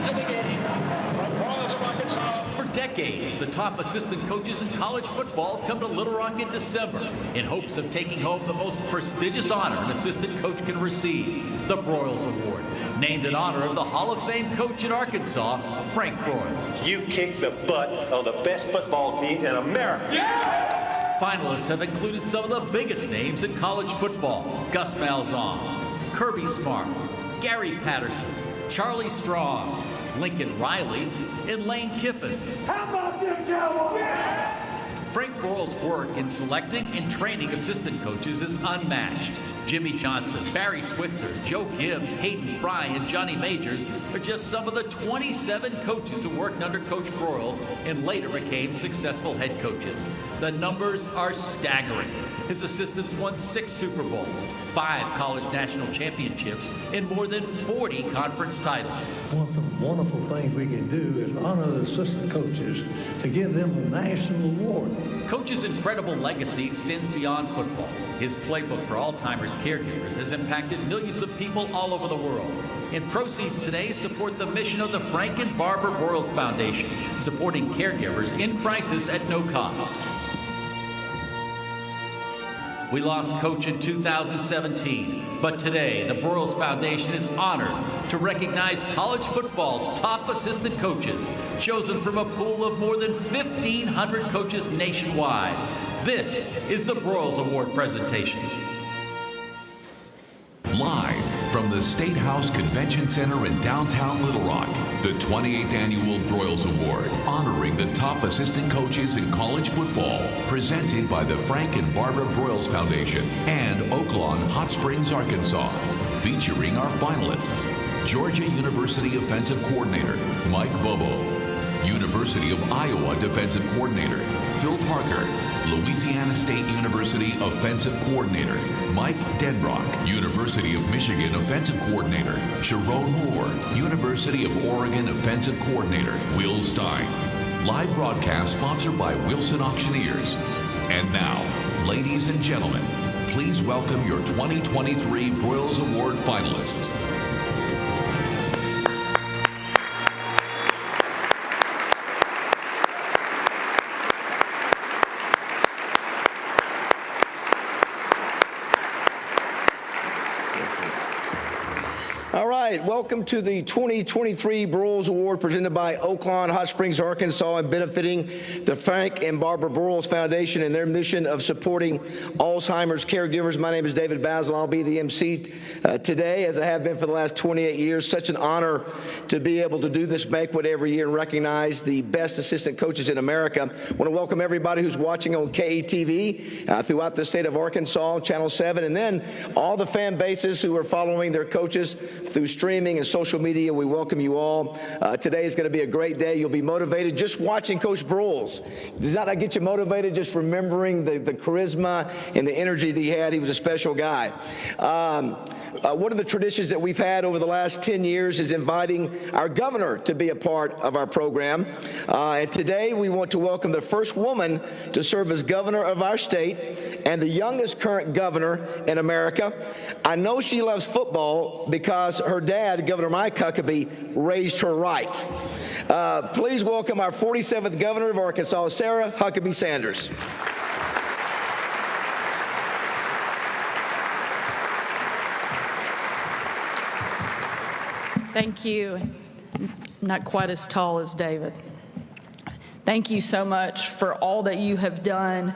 into the game from Broyles of Arkansas. For decades, the top assistant coaches in college football have come to Little Rock in December in hopes of taking home the most prestigious honor an assistant coach can receive, the Broyles Award, named in honor of the Hall of Fame coach in Arkansas, Frank Broyles. You kicked the butt of the best football team in America. Yeah! Finalists have included some of the biggest names in college football: Gus Malzahn, Kirby Smart, Gary Patterson, Charlie Strong, Lincoln Riley, and Lane Kiffin. How about them Cowboys? Yeah! Frank Broyles' work in selecting and training assistant coaches is unmatched. Jimmy Johnson, Barry Switzer, Joe Gibbs, Hayden Fry, and Johnny Majors are just some of the 27 coaches who worked under Coach Broyles and later became successful head coaches. The numbers are staggering. His assistants won 6 Super Bowls, 5 college national championships, and more than 40 conference titles. One of the wonderful things we can do is honor the assistant coaches to give them a national award. Coach's incredible legacy extends beyond football. His playbook for Alzheimer's caregivers has impacted millions of people all over the world. And proceeds today support the mission of the Frank and Barbara Broyles Foundation, supporting caregivers in crisis at no cost. We lost Coach in 2017, but today the Broyles Foundation is honored to recognize college football's top assistant coaches, chosen from a pool of more than 1,500 coaches nationwide. This is the Broyles Award presentation. Live from the Statehouse Convention Center in downtown Little Rock, the 28th Annual Broyles Award, honoring the top assistant coaches in college football, presented by the Frank and Barbara Broyles Foundation and Oaklawn Hot Springs, Arkansas, featuring our finalists: Georgia University Offensive Coordinator Mike Bobo, University of Iowa Defensive Coordinator Phil Parker, Louisiana State University Offensive Coordinator Mike Denbrock, University of Michigan Offensive Coordinator Sherrone Moore, University of Oregon Offensive Coordinator Will Stein. Live broadcast sponsored by Wilson Auctioneers. And now, ladies and gentlemen, please welcome your 2023 Broyles Award finalists. All right, welcome to the 2023 Broyles Award presented by Oaklawn Hot Springs, Arkansas, and benefiting the Frank and Barbara Broyles Foundation and their mission of supporting Alzheimer's caregivers. My name is David Basil. I'll be the MC today, as I have been for the last 28 years. Such an honor to be able to do this banquet every year and recognize the best assistant coaches in America. I want to welcome everybody who's watching on KETV throughout the state of Arkansas, Channel 7, and then all the fan bases who are following their coaches through streaming and social media. We welcome you all. Today is going to be a great day. You'll be motivated just watching Coach Broyles. Does that not get you motivated, just remembering the charisma and the energy that he had? He was a special guy. One of the traditions that we've had over the last 10 years is inviting our governor to be a part of our program. And today we want to welcome the first woman to serve as governor of our state and the youngest current governor in America. I know she loves football because her dad, Governor Mike Huckabee, raised her right. Please welcome our 47th governor of Arkansas, Sarah Huckabee Sanders. Thank you. Not quite as tall as David. Thank you so much for all that you have done,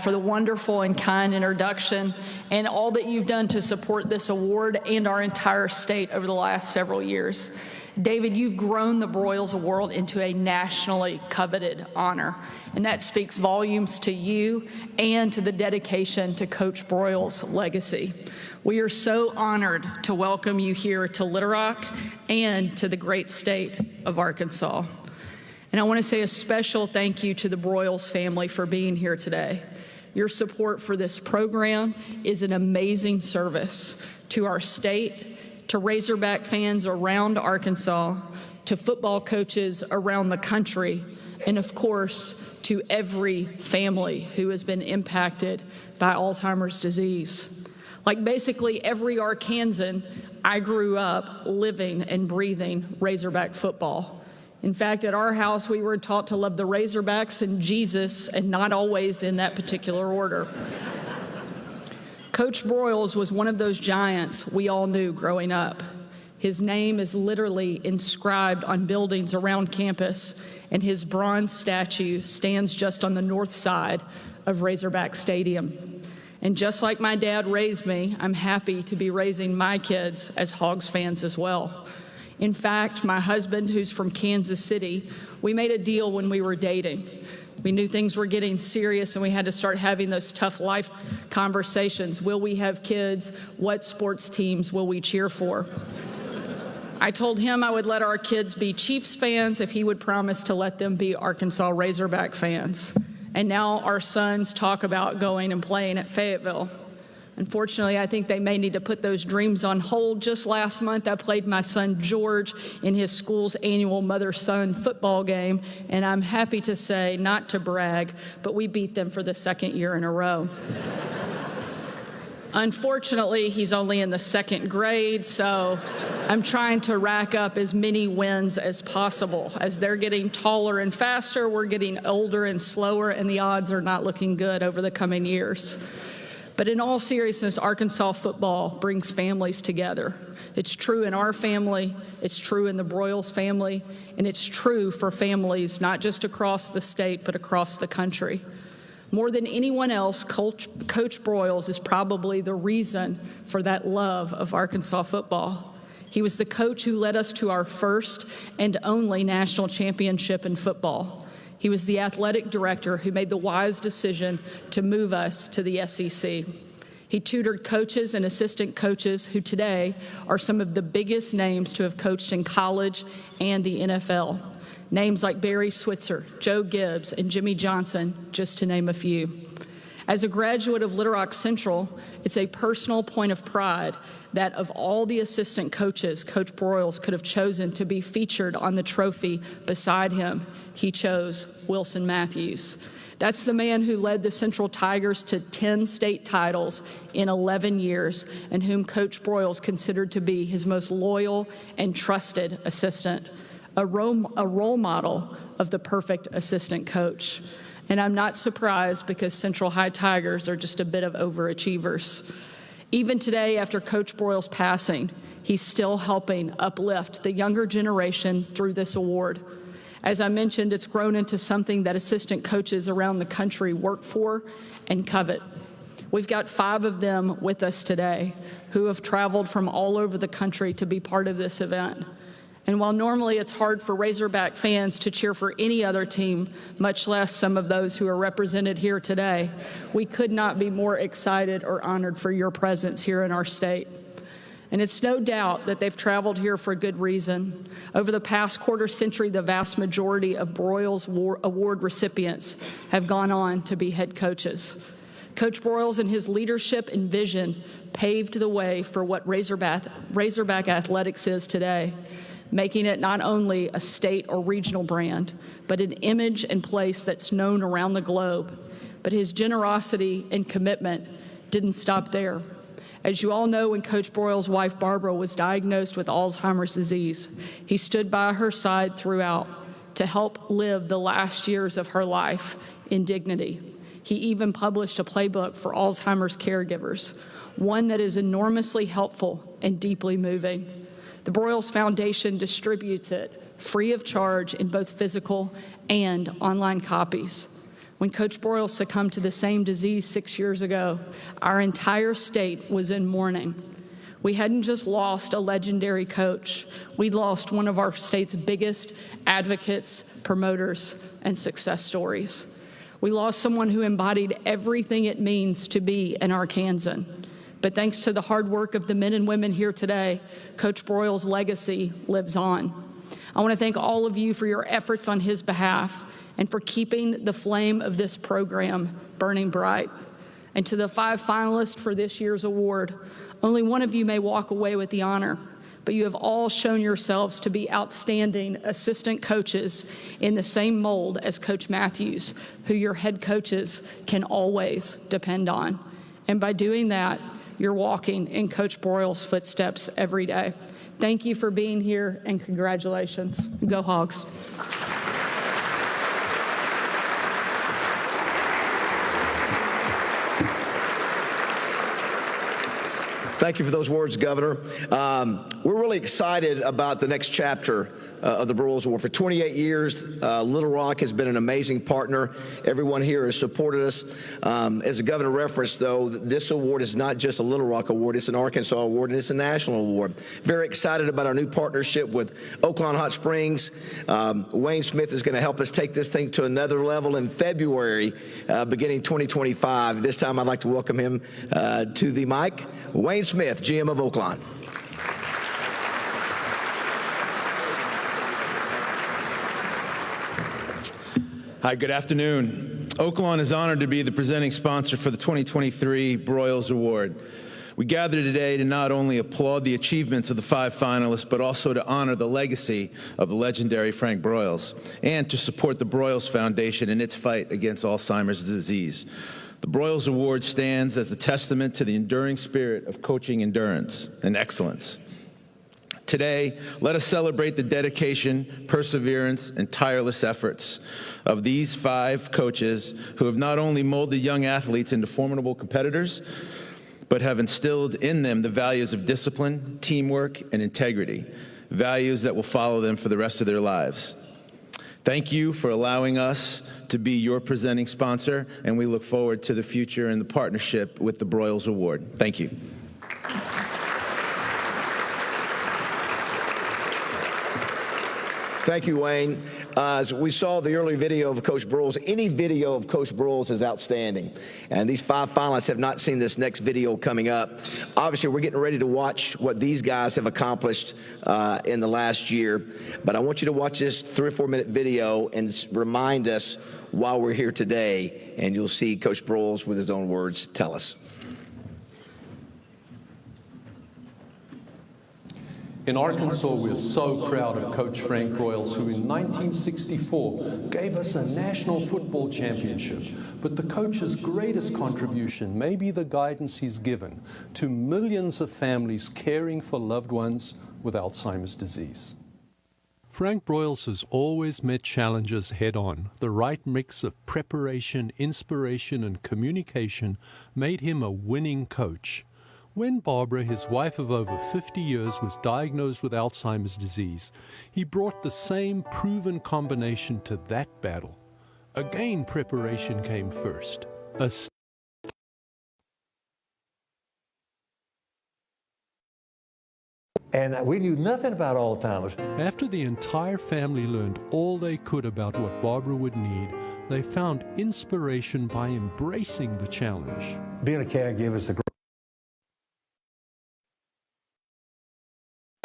for the wonderful and kind introduction, and all that you've done to support this award and our entire state over the last several years. David, you've grown the Broyles Award into a nationally coveted honor, and that speaks volumes to you and to the dedication to Coach Broyles' legacy. We are so honored to welcome you here to Little Rock and to the great state of Arkansas. And I want to say a special thank you to the Broyles family for being here today. Your support for this program is an amazing service to our state, to Razorback fans around Arkansas, to football coaches around the country, and of course, to every family who has been impacted by Alzheimer's disease. Like basically every Arkansan, I grew up living and breathing Razorback football. In fact, at our house, we were taught to love the Razorbacks and Jesus, and not always in that particular order. Coach Broyles was one of those giants we all knew growing up. His name is literally inscribed on buildings around campus, and his bronze statue stands just on the north side of Razorback Stadium. And just like my dad raised me, I'm happy to be raising my kids as Hogs fans as well. In fact, my husband, who's from Kansas City, we made a deal when we were dating. We knew things were getting serious and we had to start having those tough life conversations. Will we have kids? What sports teams will we cheer for? I told him I would let our kids be Chiefs fans if he would promise to let them be Arkansas Razorback fans. And now our sons talk about going and playing at Fayetteville. Unfortunately, I think they may need to put those dreams on hold. Just last month, I played my son George in his school's annual mother-son football game, and I'm happy to say, not to brag, but we beat them for the second year in a row. Unfortunately, he's only in the second grade, so I'm trying to rack up as many wins as possible. As they're getting taller and faster, we're getting older and slower, and the odds are not looking good over the coming years. But in all seriousness, Arkansas football brings families together. It's true in our family, it's true in the Broyles family, and it's true for families not just across the state, but across the country. More than anyone else, Coach Broyles is probably the reason for that love of Arkansas football. He was the coach who led us to our first and only national championship in football. He was the athletic director who made the wise decision to move us to the SEC. He tutored coaches and assistant coaches who today are some of the biggest names to have coached in college and the NFL. Names like Barry Switzer, Joe Gibbs, and Jimmy Johnson, just to name a few. As a graduate of Little Rock Central, it's a personal point of pride that of all the assistant coaches Coach Broyles could have chosen to be featured on the trophy beside him, he chose Wilson Matthews. That's the man who led the Central Tigers to 10 state titles in 11 years and whom Coach Broyles considered to be his most loyal and trusted assistant, a role model of the perfect assistant coach. And I'm not surprised because Central High Tigers are just a bit of overachievers. Even today, after Coach Broyles' passing, he's still helping uplift the younger generation through this award. As I mentioned, it's grown into something that assistant coaches around the country work for and covet. We've got 5 of them with us today who have traveled from all over the country to be part of this event. And while normally it's hard for Razorback fans to cheer for any other team, much less some of those who are represented here today, we could not be more excited or honored for your presence here in our state. And it's no doubt that they've traveled here for a good reason. Over the past quarter century, the vast majority of Broyles Award recipients have gone on to be head coaches. Coach Broyles and his leadership and vision paved the way for what Razorback athletics is today, making it not only a state or regional brand, but an image and place that's known around the globe. But his generosity and commitment didn't stop there. As you all know, when Coach Broyles' wife, Barbara, was diagnosed with Alzheimer's disease, he stood by her side throughout to help live the last years of her life in dignity. He even published a playbook for Alzheimer's caregivers, one that is enormously helpful and deeply moving. The Broyles Foundation distributes it free of charge in both physical and online copies. When Coach Broyles succumbed to the same disease 6 years ago, our entire state was in mourning. We hadn't just lost a legendary coach, we'd lost one of our state's biggest advocates, promoters, and success stories. We lost someone who embodied everything it means to be an Arkansan. But thanks to the hard work of the men and women here today, Coach Broyles' legacy lives on. I want to thank all of you for your efforts on his behalf and for keeping the flame of this program burning bright. And to the 5 finalists for this year's award, only one of you may walk away with the honor, but you have all shown yourselves to be outstanding assistant coaches in the same mold as Coach Matthews, who your head coaches can always depend on. And by doing that, you're walking in Coach Broyles' footsteps every day. Thank you for being here, and congratulations. Go Hogs. Thank you for those words, Governor. We're really excited about the next chapter of the Broyles Award. For 28 years, Little Rock has been an amazing partner. Everyone here has supported us. As the governor referenced, though, this award is not just a Little Rock award, it's an Arkansas award, and it's a national award. Very excited about our new partnership with Oaklawn Hot Springs. Wayne Smith is going to help us take this thing to another level in February, beginning 2025. This time I'd like to welcome him to the mic. Wayne Smith, GM of Oaklawn. Hi, good afternoon. Oaklawn is honored to be the presenting sponsor for the 2023 Broyles Award. We gather today to not only applaud the achievements of the 5 finalists, but also to honor the legacy of the legendary Frank Broyles, and to support the Broyles Foundation in its fight against Alzheimer's disease. The Broyles Award stands as a testament to the enduring spirit of coaching endurance and excellence. Today, let us celebrate the dedication, perseverance, and tireless efforts of these 5 coaches who have not only molded young athletes into formidable competitors, but have instilled in them the values of discipline, teamwork, and integrity, values that will follow them for the rest of their lives. Thank you for allowing us to be your presenting sponsor, and we look forward to the future and the partnership with the Broyles Award. Thank you. Thank you, Wayne. As we saw the early video of Coach Broyles, any video of Coach Broyles is outstanding. And these 5 finalists have not seen this next video coming up. Obviously, we're getting ready to watch what these guys have accomplished in the last year. But I want you to watch this 3 or 4 minute video and remind us why we're here today. And you'll see Coach Broyles with his own words tell us. In Arkansas, we're so proud of Coach Frank Broyles, who in 1964 gave us a national football championship. But the coach's greatest contribution may be the guidance he's given to millions of families caring for loved ones with Alzheimer's disease. Frank Broyles has always met challenges head-on. The right mix of preparation, inspiration, and communication made him a winning coach. When Barbara, his wife of over 50 years, was diagnosed with Alzheimer's disease, he brought the same proven combination to that battle. Again, preparation came first. And we knew nothing about Alzheimer's. After the entire family learned all they could about what Barbara would need, they found inspiration by embracing the challenge. Being a caregiver is a great.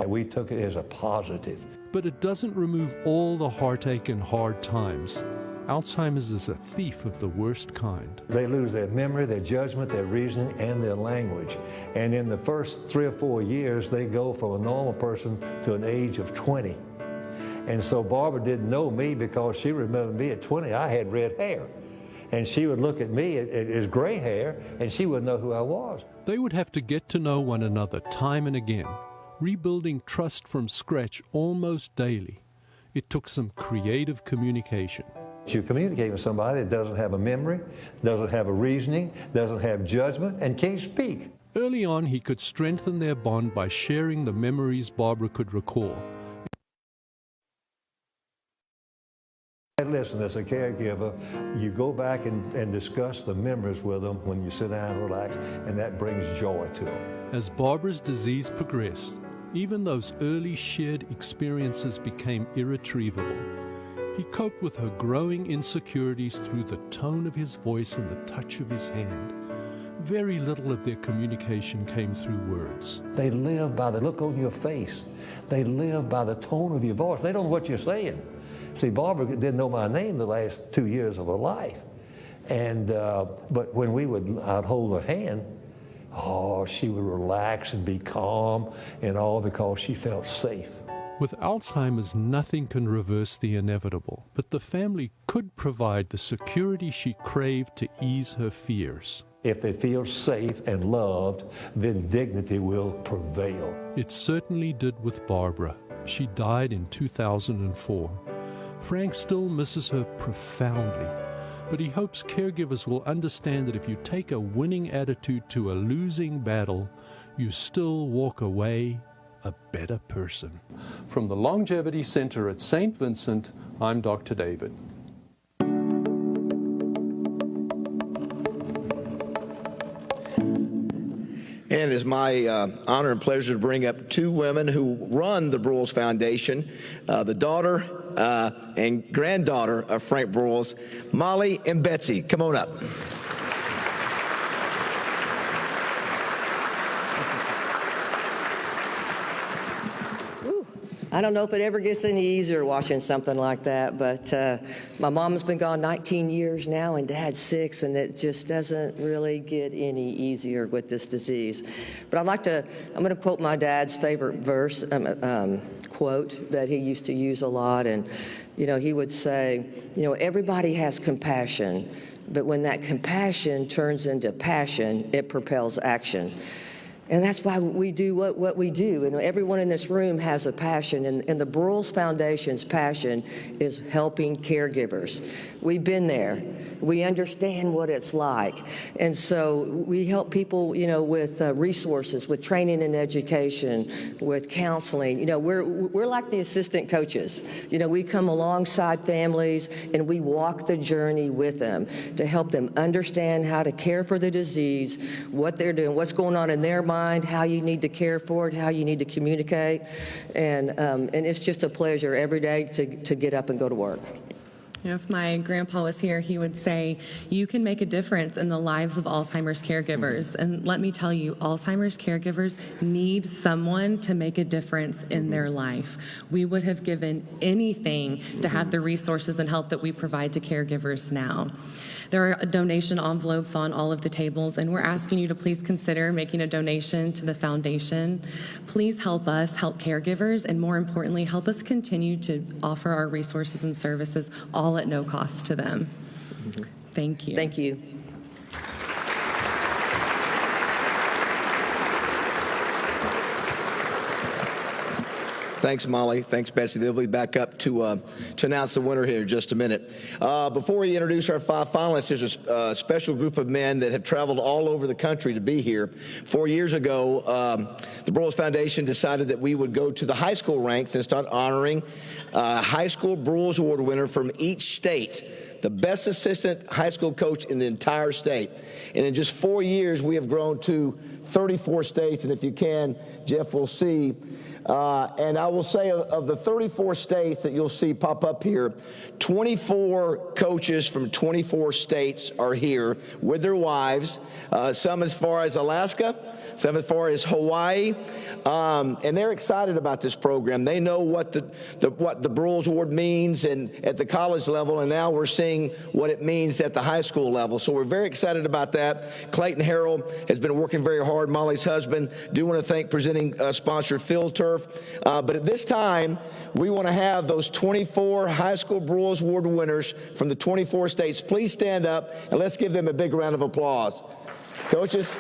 We took it as a positive. But it doesn't remove all the heartache and hard times. Alzheimer's is a thief of the worst kind. They lose their memory, their judgment, their reasoning, and their language. And in the first 3 or 4 years, they go from a normal person to an age of 20. And so Barbara didn't know me because she remembered me at 20. I had red hair. And she would look at me as gray hair, and she wouldn't know who I was. They would have to get to know one another time and again, rebuilding trust from scratch almost daily. It took some creative communication. You communicate with somebody that doesn't have a memory, doesn't have a reasoning, doesn't have judgment, and can't speak. Early on, he could strengthen their bond by sharing the memories Barbara could recall. And listen, as a caregiver, you go back and discuss the memories with them when you sit down and relax, and that brings joy to them. As Barbara's disease progressed, even those early shared experiences became irretrievable. He coped with her growing insecurities through the tone of his voice and the touch of his hand. Very little of their communication came through words. They live by the look on your face. They live by the tone of your voice. They don't know what you're saying. See, Barbara didn't know my name the last 2 years of her life. And, but when I'd hold her hand, oh, she would relax and be calm and all because she felt safe. With Alzheimer's, nothing can reverse the inevitable, but the family could provide the security she craved to ease her fears. If they feel safe and loved, then dignity will prevail. It certainly did with Barbara. She died in 2004. Frank still misses her profoundly, but he hopes caregivers will understand that if you take a winning attitude to a losing battle, you still walk away a better person. From the Longevity Center at St. Vincent, I'm Dr. David. And it is my honor and pleasure to bring up two women who run the Broyles Foundation, the daughter and granddaughter of Frank Broyles, Molly and Betsy. Come on up. I don't know if it ever gets any easier watching something like that, but my mom's been gone 19 years now and Dad's 6, and it just doesn't really get any easier with this disease. But I'm going to quote my dad's favorite verse, quote that he used to use a lot, and he would say, everybody has compassion, but when that compassion turns into passion, it propels action. And that's why we do what we do. And everyone in this room has a passion. And the Broyles Foundation's passion is helping caregivers. We've been there. We understand what it's like. And so we help people, with resources, with training and education, with counseling. We're like the assistant coaches. We come alongside families and we walk the journey with them to help them understand how to care for the disease, what they're doing, what's going on in their mind, how you need to care for it, how you need to communicate. And it's just a pleasure every day to get up and go to work. If my grandpa was here, he would say, you can make a difference in the lives of Alzheimer's caregivers. And let me tell you, Alzheimer's caregivers need someone to make a difference in their life. We would have given anything to have the resources and help that we provide to caregivers now. There are donation envelopes on all of the tables, and we're asking you to please consider making a donation to the foundation. Please help us help caregivers, and more importantly, help us continue to offer our resources and services all at no cost to them. Thank you. Thank you. Thanks, Molly. Thanks, Betsy. They'll be back up to announce the winner here in just a minute. Before we introduce our 5 finalists, there's a special group of men that have traveled all over the country to be here. 4 years ago, the Broyles Foundation decided that we would go to the high school ranks and start honoring high school Broyles Award winner from each state, the best assistant high school coach in the entire state. And in just 4 years, we have grown to 34 states. And if you can, Jeff, we'll see. And I will say of the 34 states that you'll see pop up here, 24 coaches from 24 states are here with their wives, some as far as Alaska, some as far as Hawaii, and they're excited about this program. They know what the Broyles Award means and at the college level, and now we're seeing what it means at the high school level. So we're very excited about that. Clayton Harrell has been working very hard, Molly's husband. Do want to thank presenting sponsor Field Turf. But at this time, we want to have those 24 high school Broyles Award winners from the 24 states. Please stand up and let's give them a big round of applause. Coaches.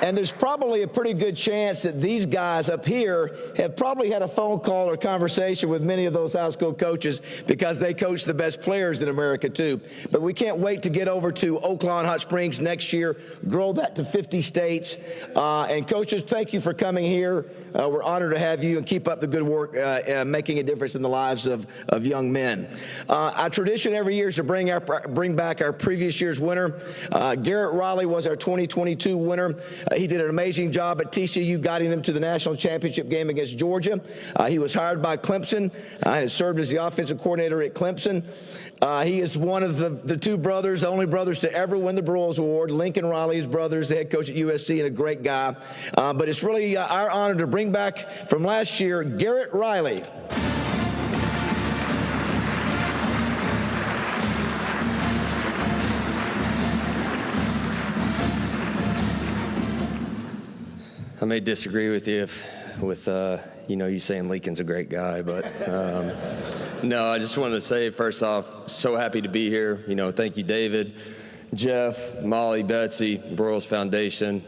And there's probably a pretty good chance that these guys up here have probably had a phone call or conversation with many of those high school coaches because they coach the best players in America too. But we can't wait to get over to Oaklawn Hot Springs next year, grow that to 50 states. And coaches, thank you for coming here. We're honored to have you, and keep up the good work making a difference in the lives of young men. Our tradition every year is to bring back our previous year's winner. Garrett Riley was our 2022 winner. He did an amazing job at TCU, guiding them to the national championship game against Georgia. He was hired by Clemson and has served as the offensive coordinator at Clemson. He is one of the two brothers, the only brothers to ever win the Broyles Award. Lincoln Riley's brothers, the head coach at USC, and a great guy. But it's really our honor to bring back from last year, Garrett Riley. may disagree with you you saying Lincoln's a great guy, but no, I just wanted to say, first off, so happy to be here. Thank you, David, Jeff, Molly, Betsy, Broyles Foundation,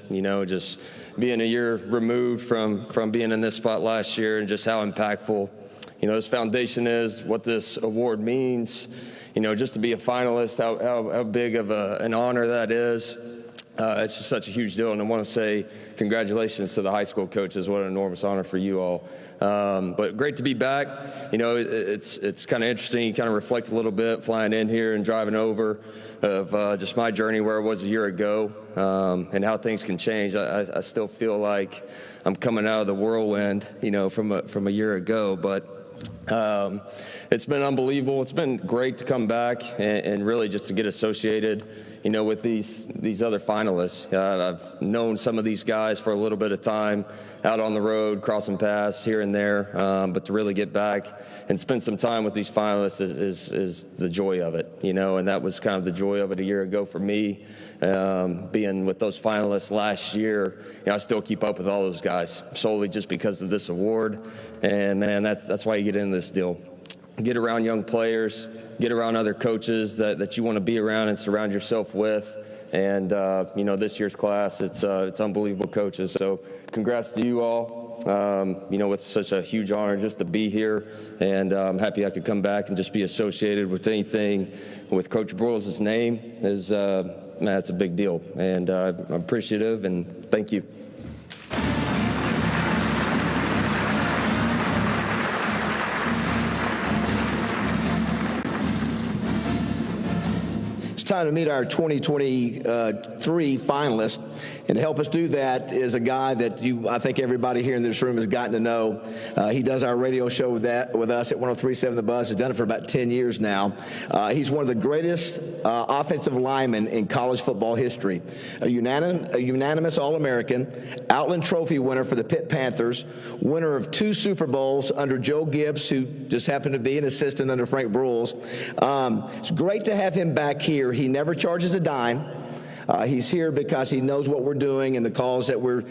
just being a year removed from being in this spot last year and just how impactful, this foundation is, what this award means, just to be a finalist, how big of an honor that is. It's just such a huge deal, and I want to say congratulations to the high school coaches. What an enormous honor for you all. But great to be back. It's kind of interesting. You kind of reflect a little bit flying in here and driving over of just my journey where I was a year ago and how things can change. I still feel like I'm coming out of the whirlwind, from a year ago, but it's been unbelievable. It's been great to come back and really just to get associated, with these other finalists. I've known some of these guys for a little bit of time out on the road, crossing paths here and there, but to really get back and spend some time with these finalists is the joy of it, and that was kind of the joy of it a year ago for me, being with those finalists last year. I still keep up with all those guys solely just because of this award, and man, that's why you get into this deal. Get around young players, get around other coaches that you want to be around and surround yourself with. And, this year's class, it's unbelievable coaches. So congrats to you all. It's such a huge honor just to be here. And I'm happy I could come back and just be associated with anything with Coach Broyles' name. It's a big deal. And I'm appreciative, and thank you. It's time to meet our 2023 finalists. And to help us do that is a guy that I think everybody here in this room has gotten to know. He does our radio show with us at 103.7 The Buzz. He's done it for about 10 years now. He's one of the greatest offensive linemen in college football history. A unanimous All-American, Outland Trophy winner for the Pitt Panthers, winner of 2 Super Bowls under Joe Gibbs, who just happened to be an assistant under Frank Broyles. It's great to have him back here. He never charges a dime. He's here because he knows what we're doing and the cause that we're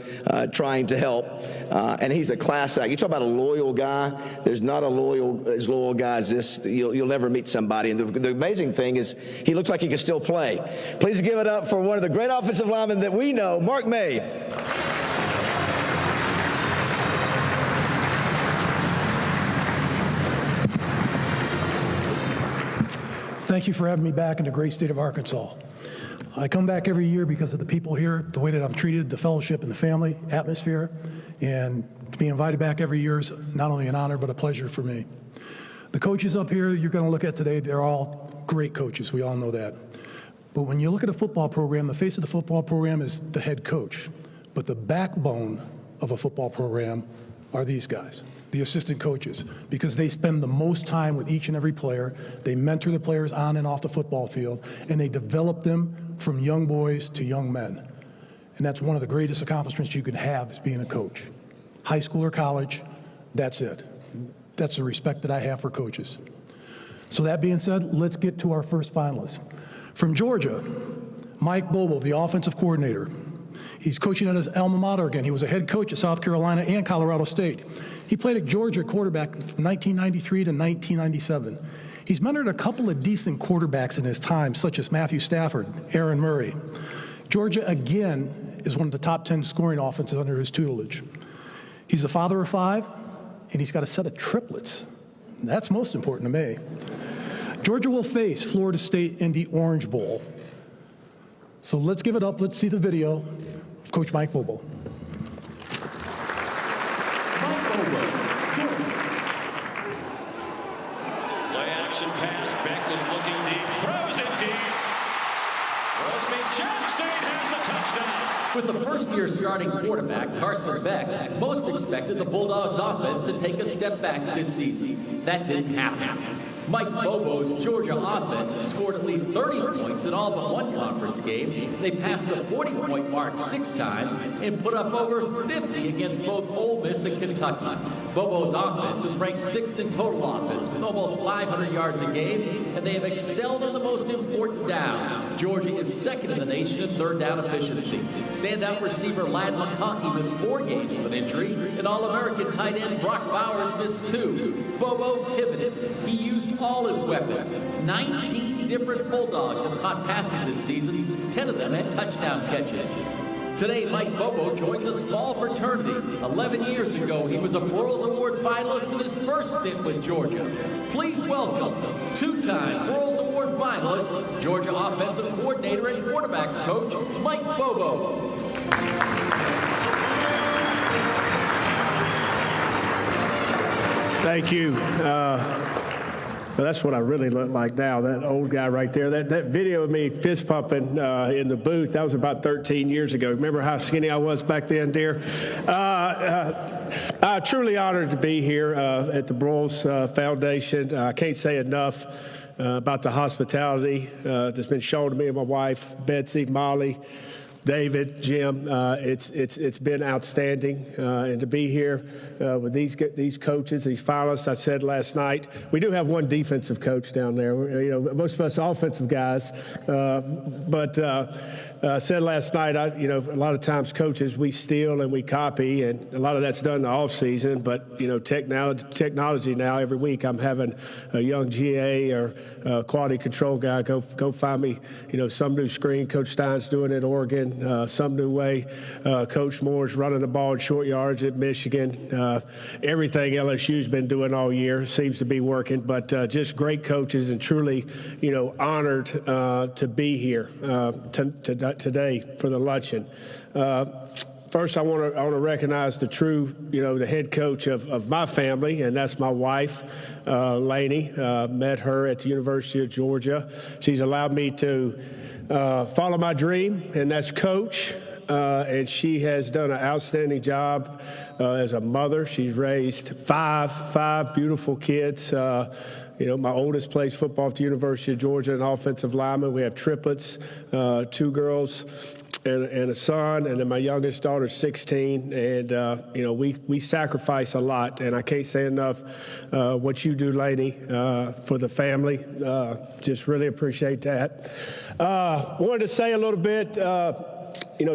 trying to help. And he's a class act. You talk about a loyal guy. There's not as loyal guy as this. You'll never meet somebody. And the amazing thing is he looks like he can still play. Please give it up for one of the great offensive linemen that we know, Mark May. Thank you for having me back in the great state of Arkansas. I come back every year because of the people here, the way that I'm treated, the fellowship and the family atmosphere, and to be invited back every year is not only an honor but a pleasure for me. The coaches up here you're going to look at today, they're all great coaches. We all know that. But when you look at a football program, the face of the football program is the head coach. But the backbone of a football program are these guys, the assistant coaches, because they spend the most time with each and every player. They mentor the players on and off the football field, and they develop them from young boys to young men. And that's one of the greatest accomplishments you could have, is being a coach. High school or college, that's it. That's the respect that I have for coaches. So that being said, let's get to our first finalist. From Georgia, Mike Bobo, the offensive coordinator. He's coaching at his alma mater again. He was a head coach at South Carolina and Colorado State. He played at Georgia quarterback from 1993 to 1997. He's mentored a couple of decent quarterbacks in his time, such as Matthew Stafford, Aaron Murray. Georgia, again, is one of the top 10 scoring offenses under his tutelage. He's the father of 5, and he's got a set of triplets. That's most important to me. Georgia will face Florida State in the Orange Bowl. So let's give it up. Let's see the video of Coach Mike Bobo. Pass, Beck was looking deep, throws it deep. Jackson has the touchdown. With the first-year starting quarterback, Carson Beck, most expected the Bulldogs offense to take a step back this season. That didn't happen. Mike Bobo's Georgia offense scored at least 30 points in all but one conference game. They passed the 40-point mark 6 times and put up over 50 against both Ole Miss and Kentucky. Bobo's offense is ranked 6th in total offense with almost 500 yards a game, and they have excelled on the most important down. Georgia is 2nd in the nation in third down efficiency. Standout receiver Lad McConkey missed 4 games with an injury, and All-American tight end Brock Bowers missed 2. Bobo pivoted. He used all his weapons. 19 different Bulldogs have caught passes this season. 10 of them had touchdown catches. Today, Mike Bobo joins a small fraternity. 11 years ago, he was a Broyles Award finalist in his first stint with Georgia. Please welcome 2-time Broyles Award finalist, Georgia offensive coordinator and quarterbacks coach, Mike Bobo. Thank you. So that's what I really look like now, that old guy right there. That video of me fist pumping in the booth, that was about 13 years ago. Remember how skinny I was back then, dear? I'm truly honored to be here at the Broyles Foundation. I can't say enough about the hospitality that's been shown to me and my wife, Betsy, Molly, David, Jim. It's been outstanding, and to be here with these coaches, these finalists. I said last night, we do have one defensive coach down there. Most of us offensive guys, but I said last night, a lot of times coaches, we steal and we copy, and a lot of that's done in the off season. But technology now, every week I'm having a young GA or quality control guy go find me, some new screen. Coach Stein's doing it at Oregon. Some new way. Coach Moore's running the ball in short yards at Michigan. Everything LSU's been doing all year seems to be working, but just great coaches, and truly, honored to be here today for the luncheon. First, I want to recognize the true, the head coach of my family, and that's my wife, Lainey. Met her at the University of Georgia. She's allowed me to follow my dream, and that's coach. And she has done an outstanding job as a mother. She's raised five beautiful kids. My oldest plays football at the University of Georgia, an offensive lineman. We have triplets, 2 girls and a son, and then my youngest daughter's 16. And we sacrifice a lot, and I can't say enough what you do, Lainey, for the family. Just really appreciate that. Wanted to say a little bit.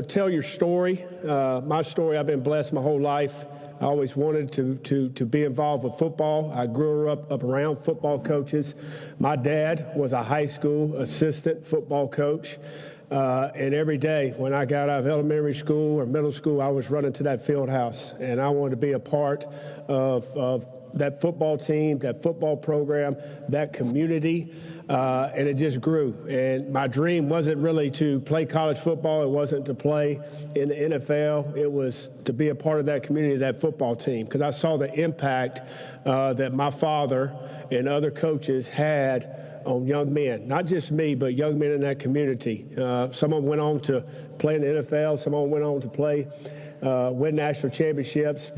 Tell your story. My story, I've been blessed my whole life. I always wanted to be involved with football. I grew up around football coaches. My dad was a high school assistant football coach. And every day when I got out of elementary school or middle school, I was running to that field house. And I wanted to be a part of that football team, that football program, that community. And it just grew. And my dream wasn't really to play college football. It wasn't to play in the NFL. It was to be a part of that community, that football team, because I saw the impact that my father and other coaches had on young men, not just me, but young men in that community. Some of them went on to play in the NFL. Some of them went on to play, win national championships,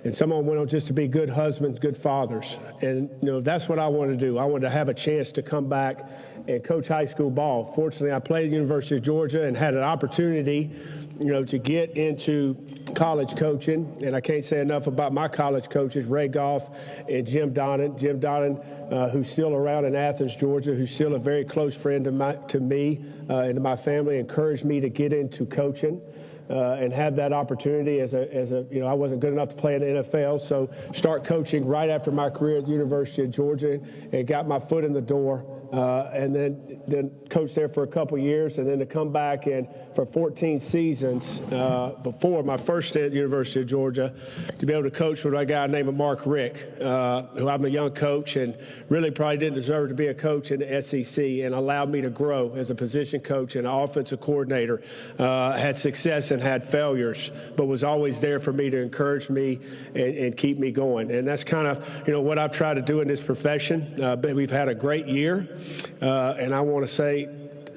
and some of them went on just to be good husbands, good fathers. And, that's what I wanted to do. I wanted to have a chance to come back and coach high school ball. Fortunately, I played at the University of Georgia and had an opportunity, to get into college coaching. And I can't say enough about my college coaches, Ray Goff and Jim Donnan. Jim Donnan, who's still around in Athens, Georgia, who's still a very close friend to me and to my family, encouraged me to get into coaching. And have that opportunity as I wasn't good enough to play in the NFL, so start coaching right after my career at the University of Georgia and got my foot in the door, and then coached there for a couple years, and then to come back and for 14 seasons before my first stint at the University of Georgia, to be able to coach with a guy named Mark Rick, who I'm a young coach and really probably didn't deserve to be a coach in the SEC, and allowed me to grow as a position coach and an offensive coordinator. Had success and had failures, but was always there for me to encourage me and keep me going. And that's kind of, what I've tried to do in this profession. But we've had a great year, and I want to say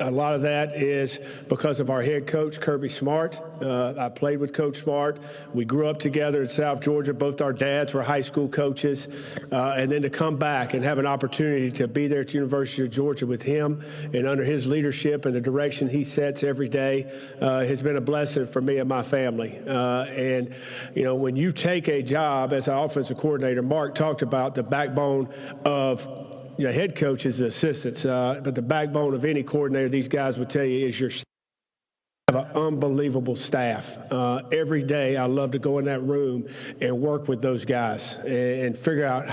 A lot of that is because of our head coach, Kirby Smart. I played with Coach Smart. We grew up together in South Georgia. Both our dads were high school coaches. And then to come back and have an opportunity to be there at the University of Georgia with him and under his leadership and the direction he sets every day has been a blessing for me and my family. And, you know, when you take a job as an offensive coordinator, Mark talked about the backbone of head coaches and assistants, but the backbone of any coordinator, these guys would tell you, is your staff. I have an unbelievable staff. Every day I love to go in that room and work with those guys and figure out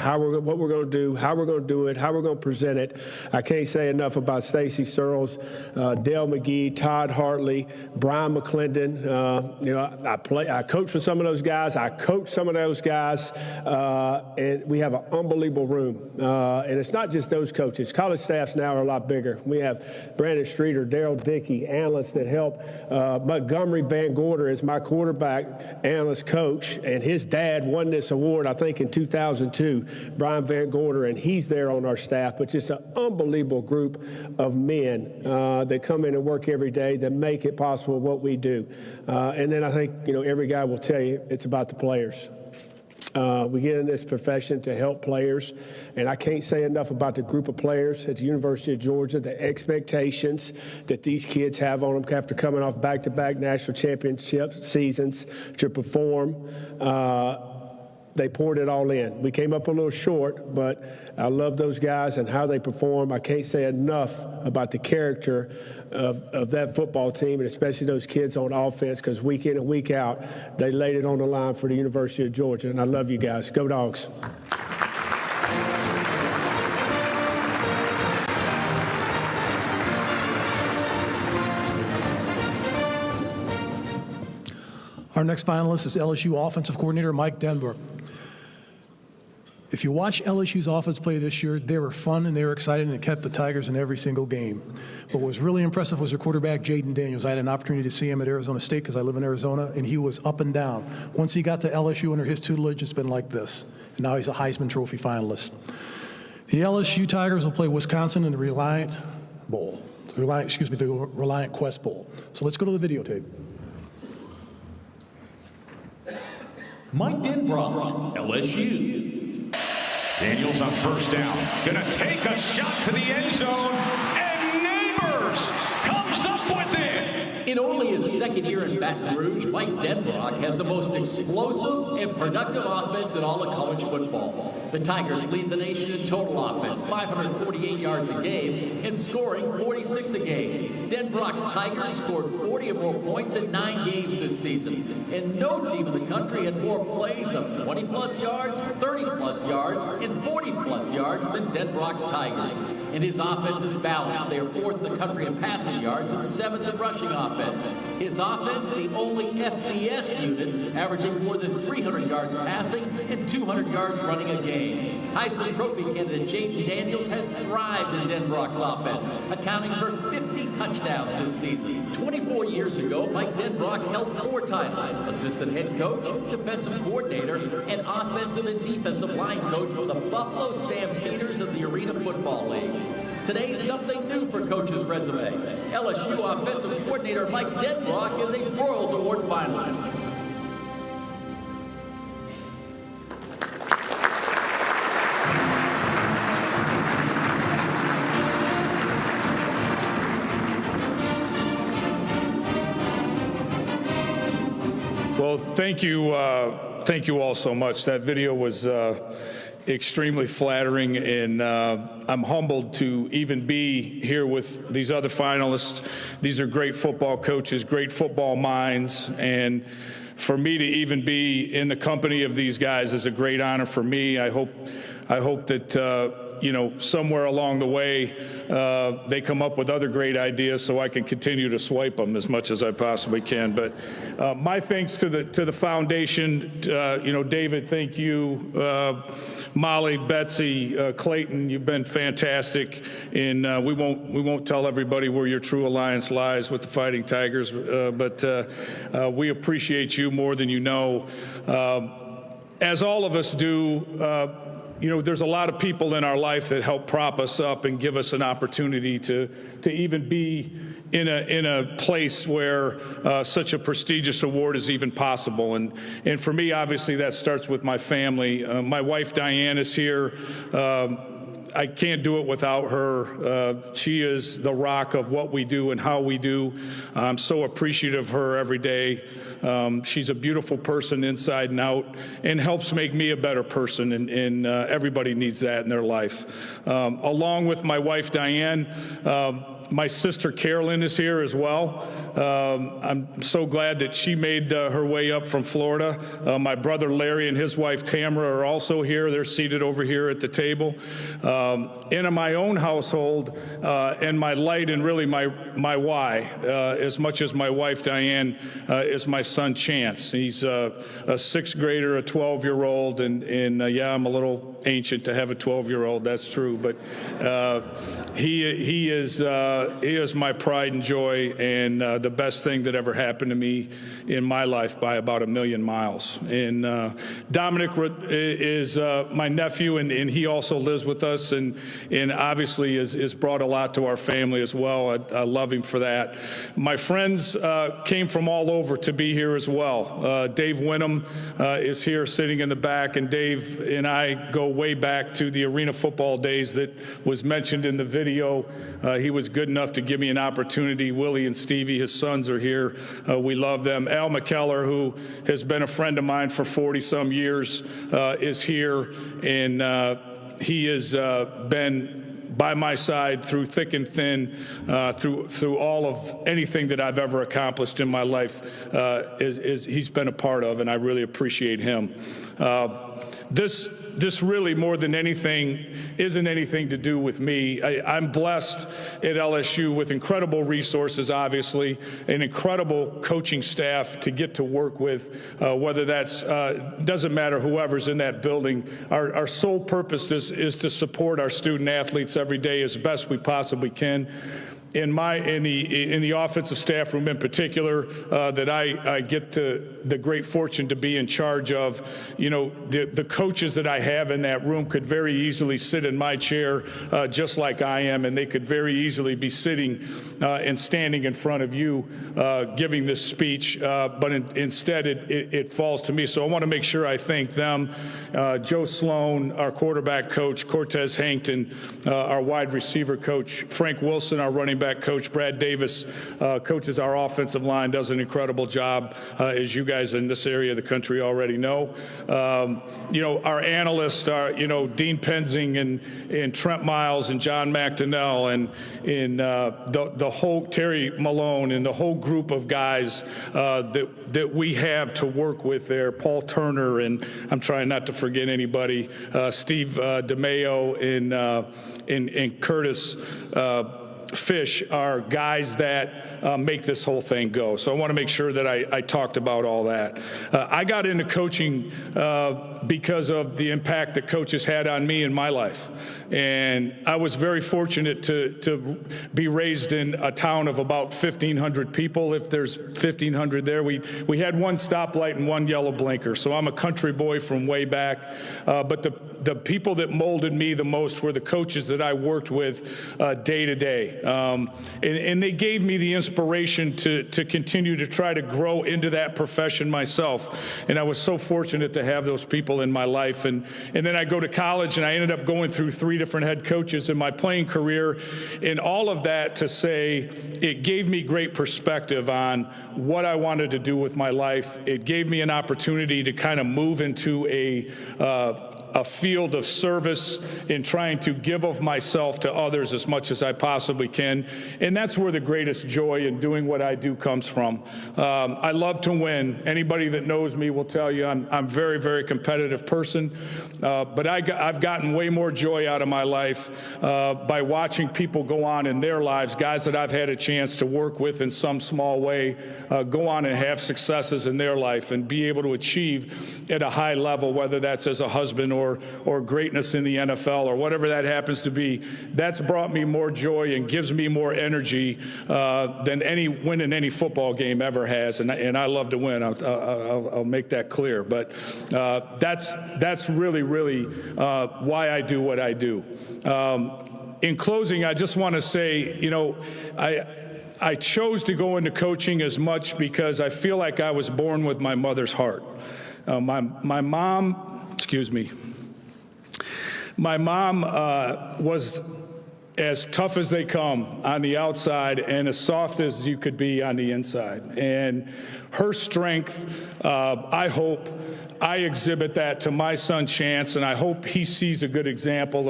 what we're going to do, how we're going to do it, how we're going to present it. I can't say enough about Stacy Searles, Dale McGee, Todd Hartley, Brian McClendon. I coach for some of those guys. I coach some of those guys, and we have an unbelievable room. And it's not just those coaches. College staffs now are a lot bigger. We have Brandon Streeter, Daryl Dickey, analysts that help. Montgomery Van Gorder is my quarterback analyst coach, and his dad won this award, I think, in 2002, Brian Van Gorder, and he's there on our staff. But just an unbelievable group of men that come in and work every day that make it possible what we do. And then I think, every guy will tell you it's about the players. We get in this profession to help players, and I can't say enough about the group of players at the University of Georgia, the expectations that these kids have on them after coming off back-to-back national championship seasons to perform. They poured it all in. We came up a little short, but I love those guys and how they perform. I can't say enough about the character of that football team, and especially those kids on offense, because week in and week out, they laid it on the line for the University of Georgia. And I love you guys. Go Dogs. Our next finalist is LSU offensive coordinator Mike Denbrock. If you watch LSU's offense play this year, they were fun and they were excited and it kept the Tigers in every single game. But what was really impressive was their quarterback, Jaden Daniels. I had an opportunity to see him at Arizona State because I live in Arizona, and he was up and down. Once he got to LSU under his tutelage, it's been like this. And now he's a Heisman Trophy finalist. The LSU Tigers will play Wisconsin in the Reliant Bowl. The Reliant Quest Bowl. So let's go to the videotape. Mike Denbrock, LSU. Daniels on first down. Gonna take a shot to the end zone, and Neighbors comes up with it. In only his second year in Baton Rouge, Mike Denbrock has the most explosive and productive offense in all of college football. The Tigers lead the nation in total offense, 548 yards a game, and scoring 46 a game. Denbrock's Tigers scored 40 or more points in 9 games this season, and no team in the country had more plays of 20-plus yards, 30-plus yards, and 40-plus yards than Denbrock's Tigers. And his offense is balanced. They are 4th in the country in passing yards and 7th in rushing offense. His offense, the only FBS unit, averaging more than 300 yards passing and 200 yards running a game. Heisman Trophy candidate Jaden Daniels has thrived in Denbrock's offense, accounting for 50 touchdowns this season. 24 years ago, Mike Denbrock held 4 titles: assistant head coach, defensive coordinator, and offensive and defensive line coach for the Buffalo Stampeders of the Arena Football League. Today's something new for Coach's resume. LSU offensive coordinator Mike Denbrock is a Broyles Award finalist. Well, thank you all so much. That video was extremely flattering, and I'm humbled to even be here with these other finalists. These are great football coaches, great football minds, and for me to even be in the company of these guys is a great honor for me. I hope that somewhere along the way, they come up with other great ideas so I can continue to swipe them as much as I possibly can. But my thanks to the foundation. David, thank you. Molly, Betsy, Clayton, you've been fantastic. And we won't tell everybody where your true alliance lies with the Fighting Tigers, but we appreciate you more than you know. As all of us do, there's a lot of people in our life that help prop us up and give us an opportunity to even be in a place where such a prestigious award is even possible. And for me, obviously, that starts with my family. My wife, Diane, is here. I can't do it without her. She is the rock of what we do and how we do. I'm so appreciative of her every day. She's a beautiful person inside and out and helps make me a better person, and everybody needs that in their life. Along with my wife, Diane, my sister Carolyn is here as well. I'm so glad that she made her way up from Florida. My brother Larry and his wife Tamara are also here. They're seated over here at the table. And in my own household, and my light and really my why, as much as my wife Diane, is my son Chance. He's a 6th grader, a 12-year-old, and yeah, I'm a little ancient to have a 12-year-old, that's true, but he is my pride and joy, and the best thing that ever happened to me in my life by about 1,000,000 miles. And Dominic is my nephew, and he also lives with us, and obviously is brought a lot to our family as well. I love him for that. My friends came from all over to be here as well. Dave Winham is here sitting in the back, and Dave and I go way back to the arena football days that was mentioned in the video. He was good enough to give me an opportunity. Willie and Stevie, his sons, are here. We love them. Al McKellar, who has been a friend of mine for 40-some years, is here, and he has been by my side through thick and thin, through all of anything that I've ever accomplished in my life. He's been a part of, and I really appreciate him. This really, more than anything, isn't anything to do with me. I'm blessed at LSU with incredible resources, obviously, an incredible coaching staff to get to work with, whether that's, doesn't matter whoever's in that building. Our sole purpose is to support our student athletes every day as best we possibly can. In the offensive staff room in particular, that I get the great fortune to be in charge of, the coaches that I have in that room could very easily sit in my chair just like I am, and they could very easily be sitting and standing in front of you giving this speech, but instead it falls to me. So I want to make sure I thank them. Joe Sloan, our quarterback coach, Cortez Hankton, our wide receiver coach, Frank Wilson, our running back coach, Brad Davis coaches our offensive line, does an incredible job, as you guys in this area of the country already know. Our analysts are, Dean Penzing and Trent Miles and John McDonnell and the whole Terry Malone and the whole group of guys that we have to work with there. Paul Turner, and I'm trying not to forget anybody, Steve DeMayo and Curtis Fish are guys that make this whole thing go. So I want to make sure that I talked about all that. I got into coaching because of the impact that coaches had on me in my life. And I was very fortunate to be raised in a town of about 1,500 people. If there's 1,500 there, we had one stoplight and one yellow blinker. So I'm a country boy from way back. But the people that molded me the most were the coaches that I worked with day to day. And they gave me the inspiration to continue to try to grow into that profession myself. And I was so fortunate to have those people in my life. And then I go to college, and I ended up going through 3 different head coaches in my playing career. And all of that to say, it gave me great perspective on what I wanted to do with my life. It gave me an opportunity to kind of move into a field of service in trying to give of myself to others as much as I possibly can. And that's where the greatest joy in doing what I do comes from. I love to win. Anybody that knows me will tell you I'm a very, very competitive person. But I've gotten way more joy out of my life by watching people go on in their lives, guys that I've had a chance to work with in some small way, go on and have successes in their life and be able to achieve at a high level, whether that's as a husband or greatness in the NFL or whatever that happens to be. That's brought me more joy and gives me more energy than any win in any football game ever has. And I love to win. I'll make that clear. But that's really why I do what I do. In closing, I just want to say, you know, I chose to go into coaching as much because I feel like I was born with my mother's heart. My mom was as tough as they come on the outside and as soft as you could be on the inside. And her strength, I hope I exhibit that to my son Chance, and I hope he sees a good example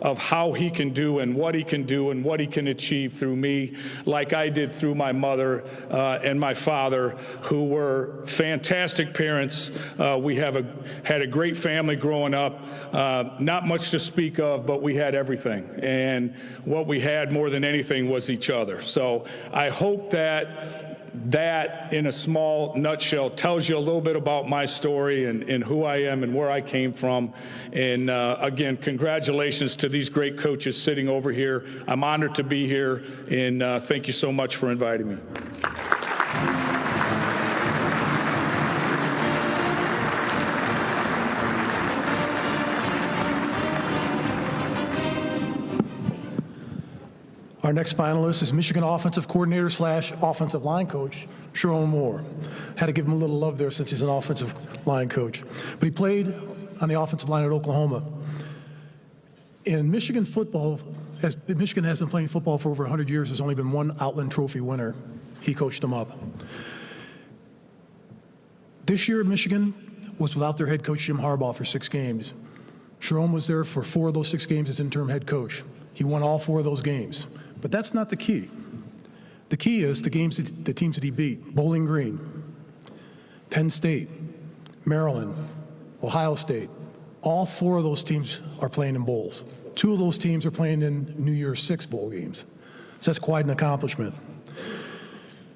of how he can do and what he can do and what he can achieve through me, like I did through my mother and my father, who were fantastic parents. We had a great family growing up, not much to speak of, but we had everything. And what we had more than anything was each other. So I hope that in a small nutshell tells you a little bit about my story and who I am and where I came from. And again, congratulations to these great coaches sitting over here. I'm honored to be here, and thank you so much for inviting me. Our next finalist is Michigan offensive coordinator / offensive line coach, Sherrone Moore. Had to give him a little love there since he's an offensive line coach. But he played on the offensive line at Oklahoma. In Michigan football, as Michigan has been playing football for over 100 years, there's only been one Outland Trophy winner. He coached them up. This year, Michigan was without their head coach, Jim Harbaugh, for 6 games. Sherrone was there for 4 of those 6 games as interim head coach. He won all 4 of those games. But that's not the key. The key is the teams that he beat: Bowling Green, Penn State, Maryland, Ohio State. All 4 of those teams are playing in bowls. 2 of those teams are playing in New Year's 6 bowl games. So that's quite an accomplishment.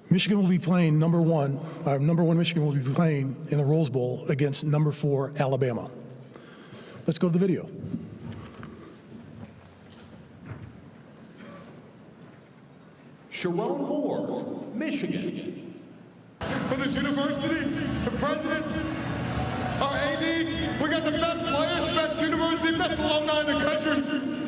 Michigan will be playing number one Michigan will be playing in the Rose Bowl against number 4 Alabama. Let's go to the video. Sherrone Moore, Michigan. For this university, the president, our AD, we got the best players, best university, best alumni in the country.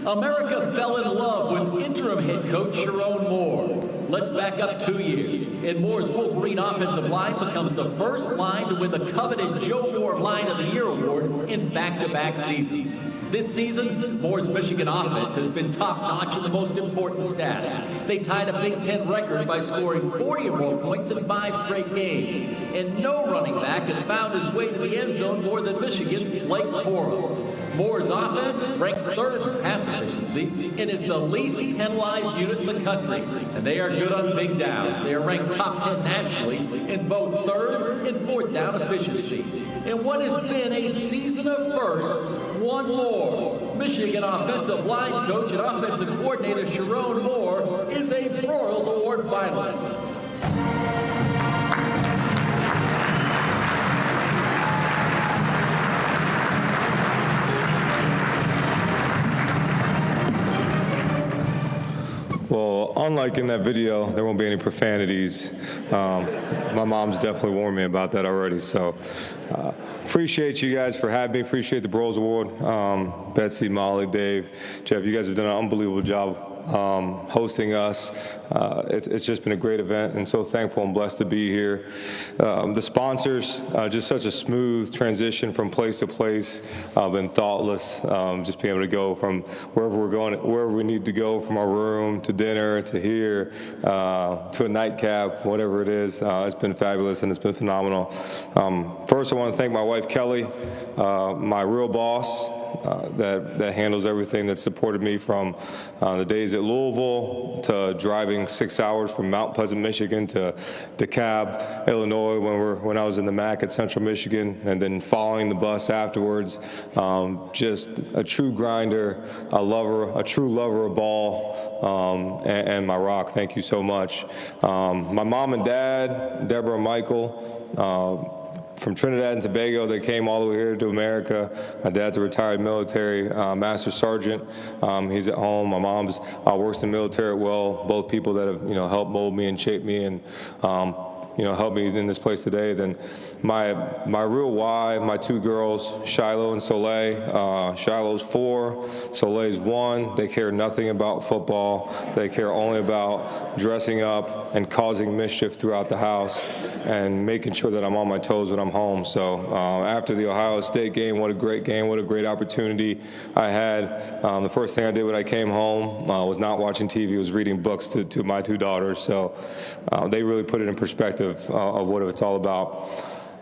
America fell in love with interim head coach Sherrone Moore. Let's back up 2 years, and Moore's Wolverine offensive line becomes the first line to win the coveted Joe Moore Line of the Year award in back-to-back seasons. This season, Moore's Michigan offense has been top-notch in the most important stats. They tied a Big Ten record by scoring 40 or more points in 5 straight games, and no running back has found his way to the end zone more than Michigan's Blake Corum. Moore's offense ranked 3rd in pass efficiency and is the least penalized unit in the country. And they are good on big downs. They are ranked top 10 nationally in both 3rd and 4th down efficiency. And what has been a season of firsts, one more. Michigan offensive line coach and offensive coordinator Sherrone Moore is a Broyles Award finalist. Well, unlike in that video, there won't be any profanities. My mom's definitely warned me about that already. So appreciate you guys for having me. Appreciate the Broyles Award. Betsy, Molly, Dave, Jeff, you guys have done an unbelievable job hosting us. It's just been a great event, and so thankful and blessed to be here. The sponsors, just such a smooth transition from place to place. Been thoughtless, just being able to go from wherever we're going, wherever we need to go, from our room to dinner to here to a nightcap, whatever it is. It's been fabulous and it's been phenomenal. First, I want to thank my wife Kelly, my real boss. That handles everything, that supported me from the days at Louisville to driving 6 hours from Mount Pleasant, Michigan to DeKalb, Illinois when I was in the MAC at Central Michigan, and then following the bus afterwards. Just a true grinder, a true lover of ball, and my rock. Thank you so much. My mom and dad, Deborah and Michael, from Trinidad and Tobago. They came all the way here to America. My dad's a retired military master sergeant. He's at home. My mom's works in the military at Well. Both people that have, helped mold me and shape me and, help me in this place today. Then my real why, my two girls, Shiloh and Soleil. Shiloh's 4, Soleil's 1. They care nothing about football. They care only about dressing up and causing mischief throughout the house and making sure that I'm on my toes when I'm home. So after the Ohio State game, what a great game, what a great opportunity I had. The first thing I did when I came home was not watching TV, was reading books to my 2 daughters. So they really put it in perspective of what it's all about.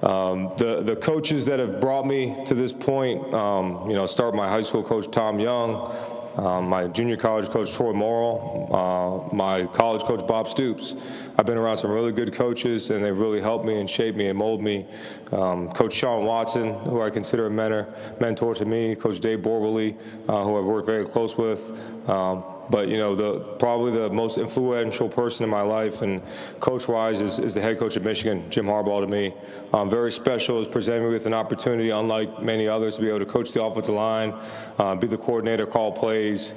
The coaches that have brought me to this point, start my high school coach, Tom Young, my junior college coach, Troy Morrill, my college coach, Bob Stoops. I've been around some really good coaches, and they've really helped me and shaped me and molded me. Coach Sean Watson, who I consider a mentor to me, Coach Dave Borberly, who I've worked very close with. But, probably the most influential person in my life and coach-wise is the head coach of Michigan, Jim Harbaugh, to me. Very special. Has presented me with an opportunity, unlike many others, to be able to coach the offensive line, be the coordinator, call plays,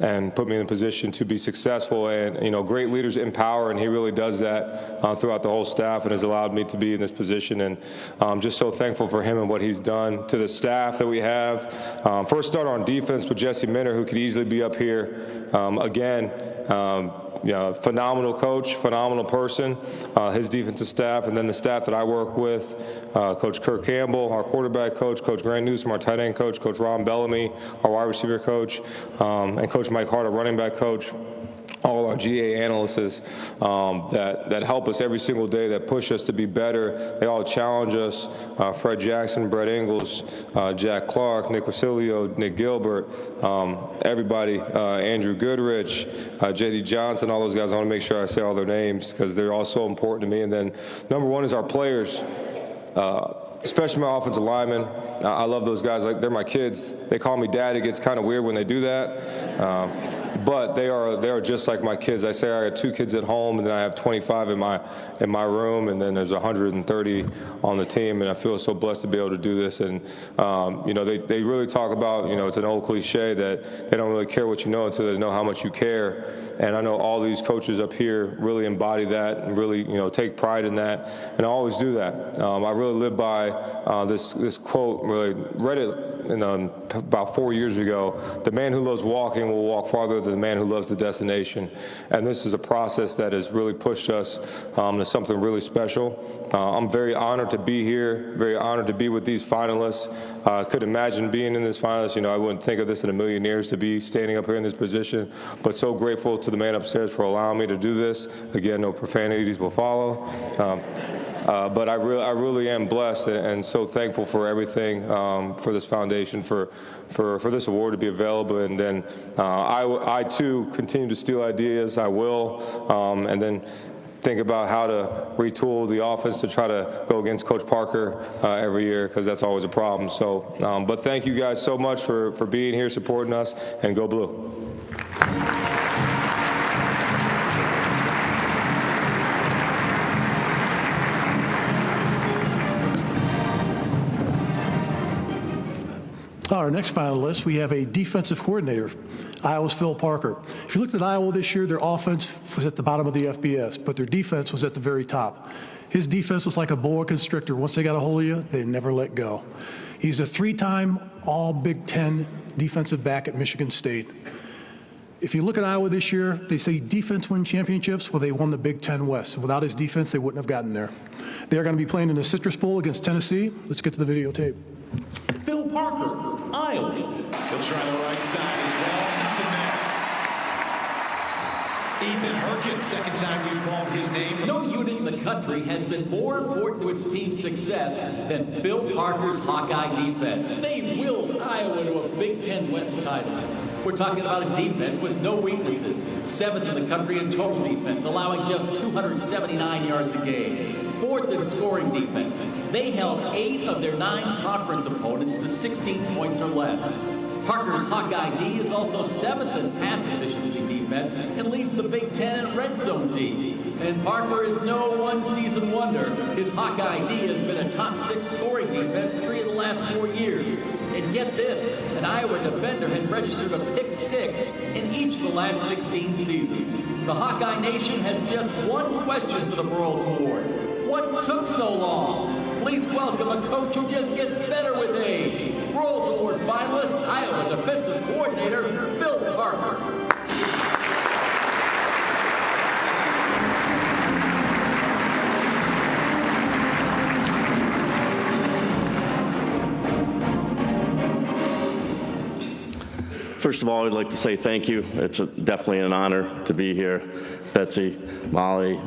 and put me in a position to be successful. And, great leaders empower, and he really does that throughout the whole staff and has allowed me to be in this position. And I'm just so thankful for him and what he's done to the staff that we have. First starter on defense with Jesse Minter, who could easily be up here again. Phenomenal coach, phenomenal person, his defensive staff, and then the staff that I work with, Coach Kirk Campbell, our quarterback coach, Coach Grant Newsom, our tight end coach, Coach Ron Bellamy, our wide receiver coach, and Coach Mike Hart, our running back coach. All our GA analysts that help us every single day, that push us to be better. They all challenge us. Fred Jackson, Brett Ingles, Jack Clark, Nick Rosilio, Nick Gilbert, everybody, Andrew Goodrich, J.D. Johnson, all those guys. I want to make sure I say all their names because they're all so important to me. And then number 1 is our players. Especially my offensive linemen. I love those guys. Like, they're my kids. They call me dad. It gets kind of weird when they do that. But they are just like my kids. I say I got 2 kids at home, and then I have 25 in my room, and then there's 130 on the team, and I feel so blessed to be able to do this. And they really talk about, it's an old cliche that they don't really care what you know until they know how much you care. And I know all these coaches up here really embody that and really take pride in that, and I always do that. I really live by this quote. Really read it about 4 years ago. The man who loves walking will walk farther than the man who loves the destination. And this is a process that has really pushed us to something really special. I'm very honored to be here, very honored to be with these finalists. I could imagine being in this finalist. I wouldn't think of this in a million years, to be standing up here in this position, but so grateful to the man upstairs for allowing me to do this. Again, no profanities will follow. But I really am blessed and so thankful for everything, for this foundation, for this award to be available. And then I too continue to steal ideas. I will, and then think about how to retool the offense to try to go against Coach Parker every year, because that's always a problem. So, but thank you guys so much for being here, supporting us, and go Blue. Our next finalist, we have a defensive coordinator, Iowa's Phil Parker. If you looked at Iowa this year, their offense was at the bottom of the FBS, but their defense was at the very top. His defense was like a boa constrictor. Once they got a hold of you, they never let go. He's a 3-time All-Big Ten defensive back at Michigan State. If you look at Iowa this year, they say defense wins championships. Well, they won the Big Ten West. Without his defense, they wouldn't have gotten there. They're going to be playing in the Citrus Bowl against Tennessee. Let's get to the videotape. Phil Parker, Iowa. He'll try the right side as well. Nothing there. Ethan Herkin, second time you called his name. No unit in the country has been more important to its team's success than Phil Parker's Hawkeye defense. They willed Iowa to a Big Ten West title. We're talking about a defense with no weaknesses. 7th in the country in total defense, allowing just 279 yards a game. 4th in scoring defense. They held 8 of their 9 conference opponents to 16 points or less. Parker's Hawkeye D is also 7th in pass efficiency defense and leads the Big Ten in red zone D. And Parker is no one-season wonder. His Hawkeye D has been a top 6 scoring defense 3 of the last 4 years. And get this, an Iowa defender has registered a pick 6 in each of the last 16 seasons. The Hawkeye Nation has just one question for the Broyles Award. What took so long? Please welcome a coach who just gets better with age. Broyles Award finalist, Iowa defensive coordinator, Phil Parker. First of all, I'd like to say thank you. It's definitely an honor to be here. Betsy, Molly,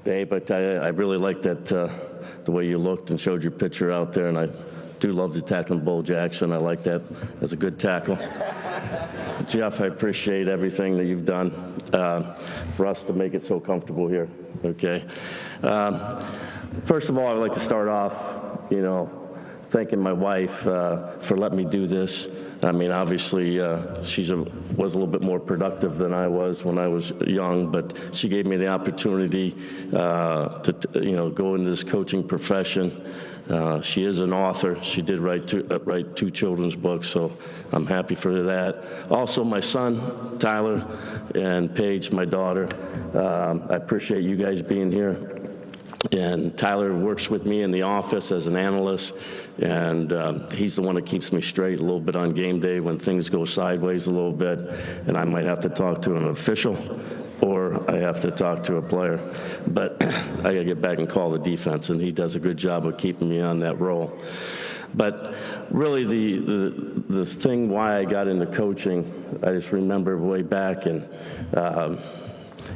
Dave, but I really like that the way you looked and showed your picture out there, and I do love the tackling Bo Jackson. I like that as a good tackle. Jeff, I appreciate everything that you've done for us to make it so comfortable here, okay? First of all, I'd like to start off, thanking my wife for letting me do this. I mean, obviously, she was a little bit more productive than I was when I was young, but she gave me the opportunity to go into this coaching profession. She is an author. She did write 2 children's books, so I'm happy for that. Also, my son, Tyler, and Paige, my daughter. I appreciate you guys being here. And Tyler works with me in the office as an analyst, and he's the one that keeps me straight a little bit on game day when things go sideways a little bit, and I might have to talk to an official or I have to talk to a player. But I got to get back and call the defense, and he does a good job of keeping me on that roll. But really the thing why I got into coaching, I just remember way back in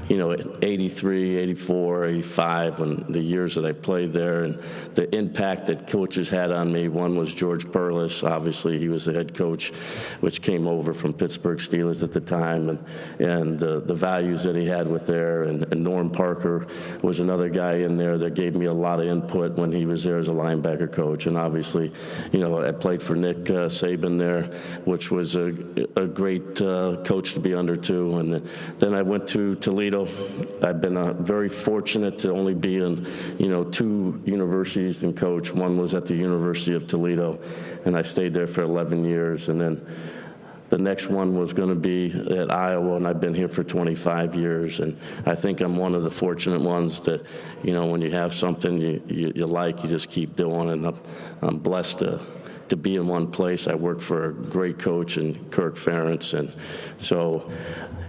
83, 84, 85, when the years that I played there, and the impact that coaches had on me. One was George Perlis. Obviously, he was the head coach, which came over from Pittsburgh Steelers at the time, and the values that he had with there. And Norm Parker was another guy in there that gave me a lot of input when he was there as a linebacker coach. And obviously, I played for Nick Saban there, which was a great coach to be under too. And then I went to Toledo. I've been very fortunate to only be in, 2 universities and coach. One was at the University of Toledo, and I stayed there for 11 years. And then the next one was going to be at Iowa, and I've been here for 25 years. And I think I'm one of the fortunate ones that, when you have something you like, you just keep doing. And I'm blessed to be in one place. I work for a great coach in Kirk Ferentz,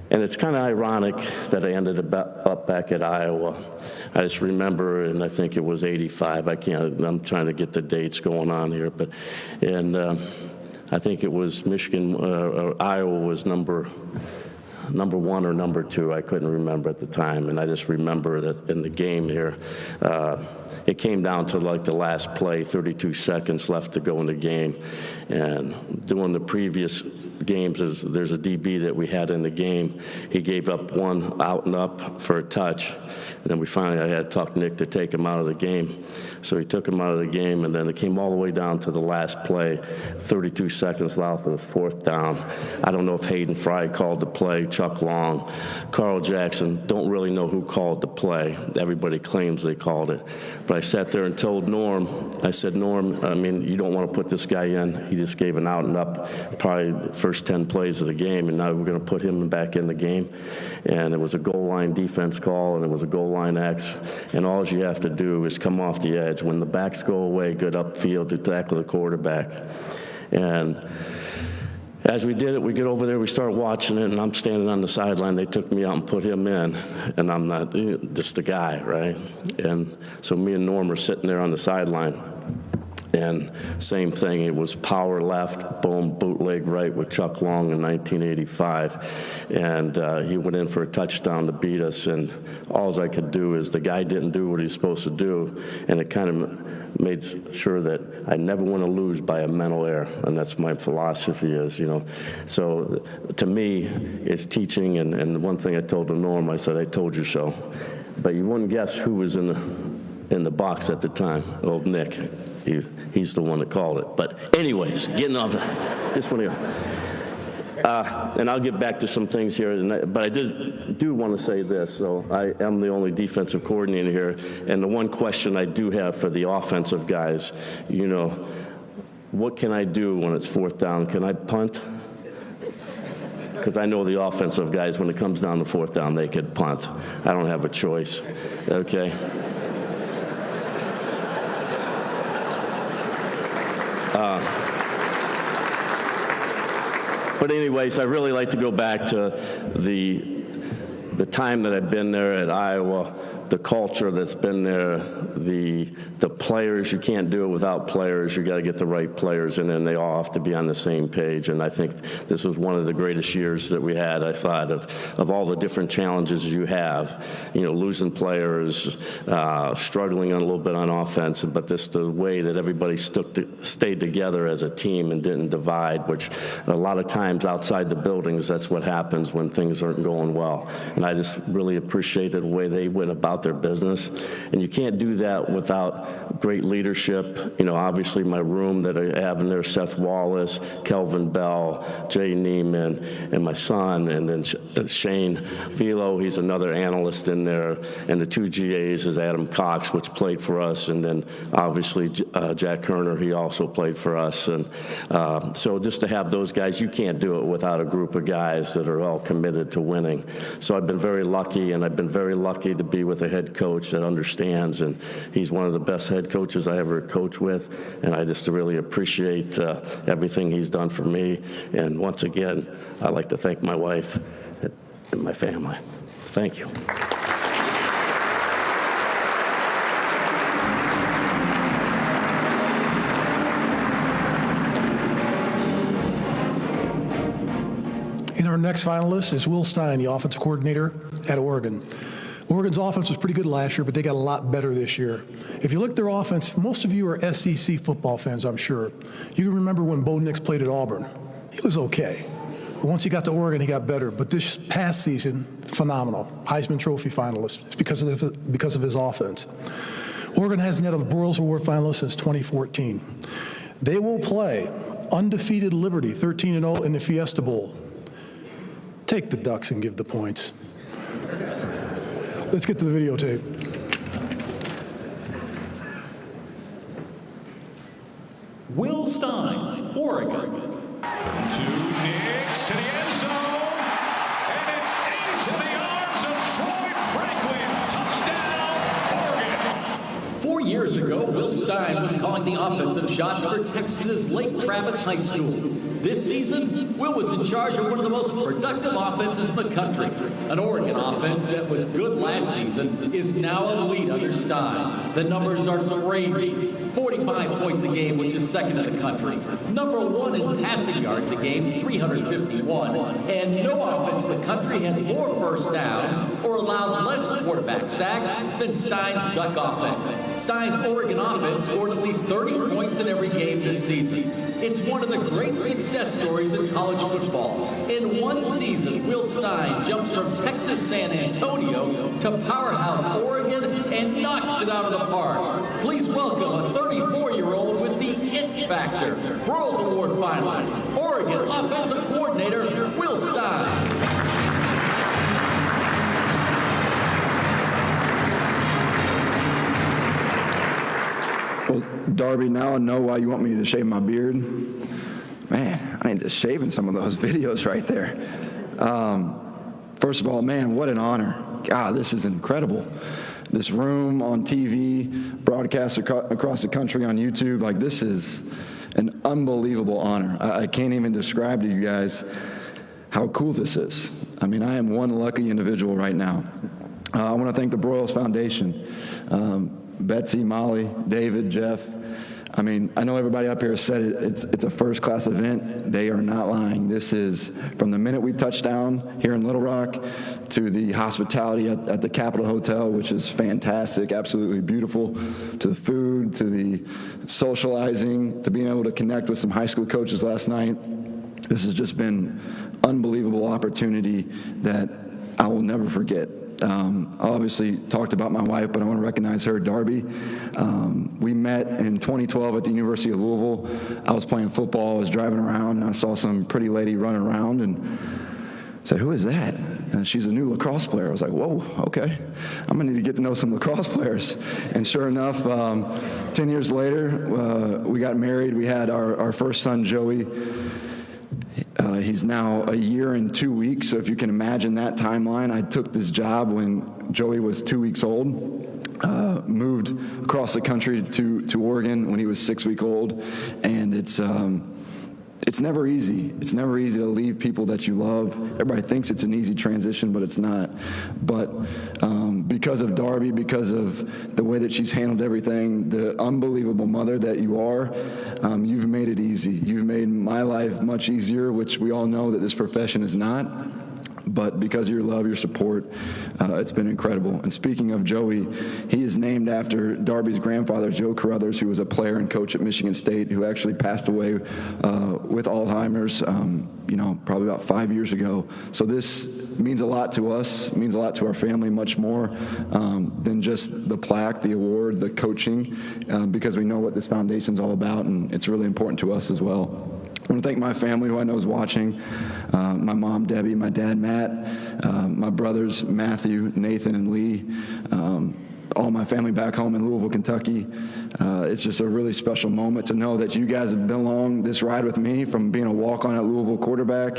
and it's kind of ironic that I ended up back at Iowa. I just remember, and I think it was 85. I'm trying to get the dates going on here, I think it was Iowa was number 1 or number 2. I couldn't remember at the time, and I just remember that in the game here, it came down to like the last play, 32 seconds left to go in the game. And during the previous games, there's a DB that we had in the game. He gave up one out and up for a touch. And then I had to talk Nick to take him out of the game. So he took him out of the game, and then it came all the way down to the last play, 32 seconds left, and it was 4th down. I don't know if Hayden Fry called the play, Chuck Long, Carl Jackson, don't really know who called the play. Everybody claims they called it. But I sat there and told Norm, I said, Norm, you don't want to put this guy in. He just gave an out and up, probably the first 10 plays of the game, and now we're going to put him back in the game. And it was a goal line defense call, and it was a goal line X, and all you have to do is come off the edge. When the backs go away, good upfield to tackle the quarterback. And as we did it, we get over there, we start watching it, and I'm standing on the sideline. They took me out and put him in, and I'm not just a guy, right? And so me and Norm are sitting there on the sideline. And same thing, it was power left, boom, bootleg right with Chuck Long in 1985. And he went in for a touchdown to beat us, and all I could do is the guy didn't do what he was supposed to do, and it kind of made sure that I never want to lose by a mental error, and that's my philosophy is, So to me, it's teaching, and one thing I told Norm, I said, I told you so. But you wouldn't guess who was in the box at the time, old Nick. He's the one that called it. But anyways, getting off, just want to. And I'll get back to some things here, but I do want to say this. So I am the only defensive coordinator here, and the one question I do have for the offensive guys, you know, what can I do when it's 4th down? Can I punt? Because I know the offensive guys, when it comes down to 4th down, they could punt. I don't have a choice, okay? But anyways, I really like to go back to the time that I've been there at Iowa, the culture that's been there, the players. You can't do it without players. You got to get the right players, and then they all have to be on the same page. And I think this was one of the greatest years that we had. I thought of all the different challenges you have, you know, losing players, struggling a little bit on offense, but this the way that everybody stayed together as a team and didn't divide, which a lot of times outside the buildings, that's what happens when things aren't going well. And I just really appreciated the way they went about their business. And you can't do that without great leadership. You know, obviously my room that I have in there, Seth Wallace, Kelvin Bell, Jay Neiman, and my son, and then Shane Velo, he's another analyst in there, and the 2 GAs is Adam Cox, which played for us, and then obviously Jack Kerner, he also played for us. And so just to have those guys, you can't do it without a group of guys that are all committed to winning. So I've been very lucky, and I've been very lucky to be with a head coach that understands, and he's one of the best head coaches I ever coached with, and I just really appreciate everything he's done for me. And once again, I'd like to thank my wife and my family. Thank you. And our next finalist is Will Stein, the offensive coordinator at Oregon. Oregon's offense was pretty good last year, but they got a lot better this year. If you look at their offense, most of you are SEC football fans, I'm sure. You can remember when Bo Nix played at Auburn. He was okay. But once he got to Oregon, he got better. But this past season, phenomenal. Heisman Trophy finalist. It's because of his offense. Oregon hasn't had a Broyles Award finalist since 2014. They will play undefeated Liberty, 13-0 in the Fiesta Bowl. Take the Ducks and give the points. Let's get to the videotape. Will Stein, Oregon. To Nix, to the end zone, and it's into the arms of Troy Franklin. Touchdown, Oregon. 4 years ago, Will Stein was calling the offensive shots for Texas's Lake Travis High School. This season, Will was in charge of one of the most productive offenses in the country. An Oregon offense that was good last season is now elite under Stein. The numbers are crazy. 45 points a game, which is second in the country. Number 1 in passing yards a game, 351. And no offense in the country had more first downs or allowed less quarterback sacks than Stein's Duck offense. Stein's Oregon offense scored at least 30 points in every game this season. It's one of the great success stories in college football. In one season, Will Stein jumps from Texas San Antonio to powerhouse Oregon and knocks it out of the park. Please welcome a 34-year-old with the it factor, Broyles Award finalist, Oregon offensive coordinator, Will Stein. Well, Darby, now I know why you want me to shave my beard. Man, I ain't just shaving some of those videos right there. First of all, man, what an honor. God, this is incredible. This room on TV, broadcast across the country on YouTube, like this is an unbelievable honor. I can't even describe to you guys how cool this is. I mean, I am one lucky individual right now. I want to thank the Broyles Foundation, Betsy, Molly, David, Jeff. I mean, I know everybody up here said it's a first-class event. They are not lying. This is from the minute we touched down here in Little Rock to the hospitality at the Capitol Hotel, which is fantastic, absolutely beautiful, to the food, to the socializing, to being able to connect with some high school coaches last night. This has just been unbelievable opportunity that I will never forget. I obviously talked about my wife, but I want to recognize her, Darby. We met in 2012 at the University of Louisville. I was playing football, I was driving around, and I saw some pretty lady running around, and said, "Who is that?" And she's a new lacrosse player. I was like, "Whoa, okay. I'm gonna need to get to know some lacrosse players." And sure enough, 10 years later, we got married. We had our first son, Joey. He's now a year and 2 weeks. So if you can imagine that timeline, I took this job when Joey was 2 weeks old. Moved across the country to Oregon when he was 6 weeks old, and it's never easy. It's never easy to leave people that you love. Everybody thinks it's an easy transition, but it's not. But because of Darby, because of the way that she's handled everything, the unbelievable mother that you are, you've made it easy. You've made my life much easier, which we all know that this profession is not. But because of your love, your support, it's been incredible. And speaking of Joey, he is named after Darby's grandfather, Joe Carruthers, who was a player and coach at Michigan State, who actually passed away with Alzheimer's, probably about 5 years ago. So this means a lot to us, means a lot to our family, much more than just the plaque, the award, the coaching, because we know what this foundation's all about, and it's really important to us as well. I want to thank my family, who I know is watching, my mom, Debbie, my dad, Matt, my brothers, Matthew, Nathan, and Lee, all my family back home in Louisville, Kentucky. It's just a really special moment to know that you guys have been along this ride with me, from being a walk-on at Louisville quarterback,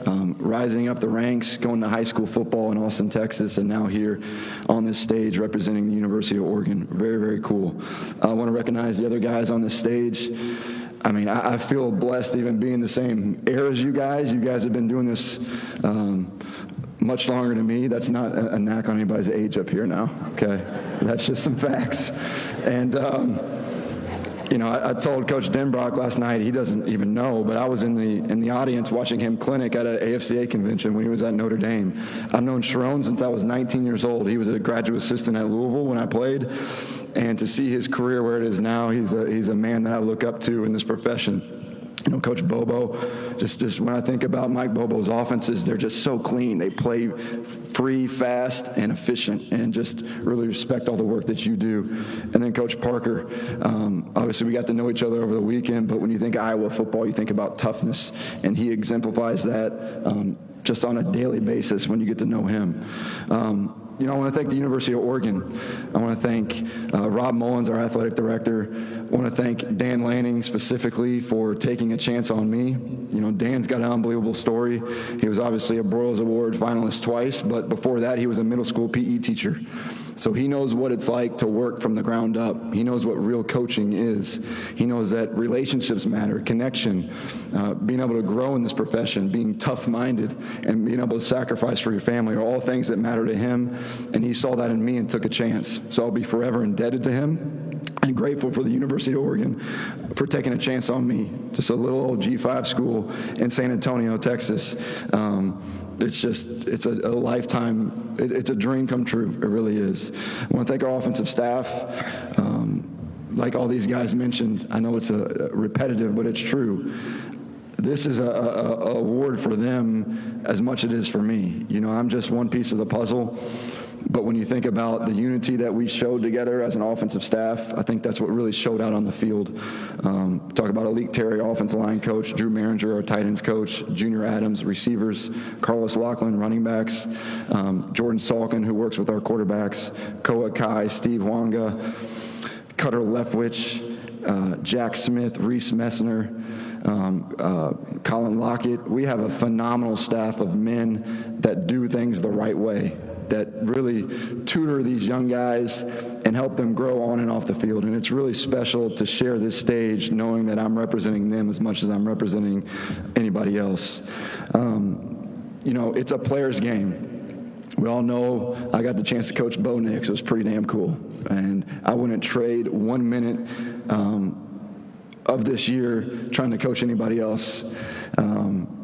rising up the ranks, going to high school football in Austin, Texas, and now here on this stage representing the University of Oregon. Very, very cool. I want to recognize the other guys on this stage. I mean, I feel blessed even being the same era as you guys. You guys have been doing this much longer than me. That's not a knock on anybody's age up here now, okay? That's just some facts. And, I told Coach Denbrock last night, he doesn't even know, but I was in the audience watching him clinic at an AFCA convention when he was at Notre Dame. I've known Sherrone since I was 19 years old. He was a graduate assistant at Louisville when I played. And to see his career where it is now, he's a man that I look up to in this profession. Coach Bobo, just when I think about Mike Bobo's offenses, they're just so clean. They play free, fast, and efficient, and just really respect all the work that you do. And then Coach Parker, obviously we got to know each other over the weekend, but when you think Iowa football, you think about toughness, and he exemplifies that just on a daily basis when you get to know him. I want to thank the University of Oregon. I want to thank Rob Mullins, our athletic director. I want to thank Dan Lanning specifically for taking a chance on me. Dan's got an unbelievable story. He was obviously a Broyles Award finalist twice, but before that, he was a middle school PE teacher. So he knows what it's like to work from the ground up. He knows what real coaching is. He knows that relationships matter, connection, being able to grow in this profession, being tough-minded, and being able to sacrifice for your family are all things that matter to him. And he saw that in me and took a chance. So I'll be forever indebted to him and grateful for the University of Oregon for taking a chance on me. Just a little old G5 school in San Antonio, Texas. It's a lifetime, it's a dream come true. It really is. I want to thank our offensive staff. Like all these guys mentioned, I know it's repetitive, but it's true. This is a award for them as much as it is for me. I'm just one piece of the puzzle. But when you think about the unity that we showed together as an offensive staff, I think that's what really showed out on the field. Talk about Alik Terry, offensive line coach, Drew Maringer, our tight ends coach, Junior Adams, receivers, Carlos Laughlin, running backs, Jordan Salkin, who works with our quarterbacks, Koa Kai, Steve Wanga, Cutter Leftwich, Jack Smith, Reese Messner, Colin Lockett. We have a phenomenal staff of men that do things the right way, that really tutor these young guys and help them grow on and off the field. And it's really special to share this stage knowing that I'm representing them as much as I'm representing anybody else. It's a player's game. We all know I got the chance to coach Bo Nix. It was pretty damn cool. And I wouldn't trade 1 minute of this year trying to coach anybody else.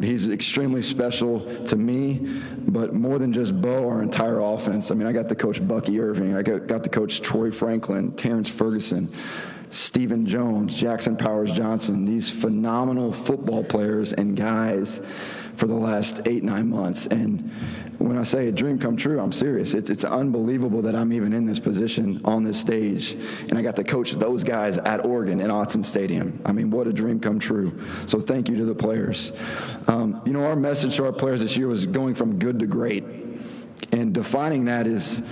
He's extremely special to me, but more than just Bo, our entire offense. I mean, I got to coach Bucky Irving. I got to coach Troy Franklin, Terrence Ferguson, Stephen Jones, Jackson Powers Johnson, these phenomenal football players and guys for the last 8-9 months. And When I say a dream come true, I'm serious. It's unbelievable that I'm even in this position on this stage, and I got to coach those guys at Oregon in Autzen Stadium. I mean, what a dream come true. So thank you to the players. You know, our message to our players this year was going from good to great. And defining that is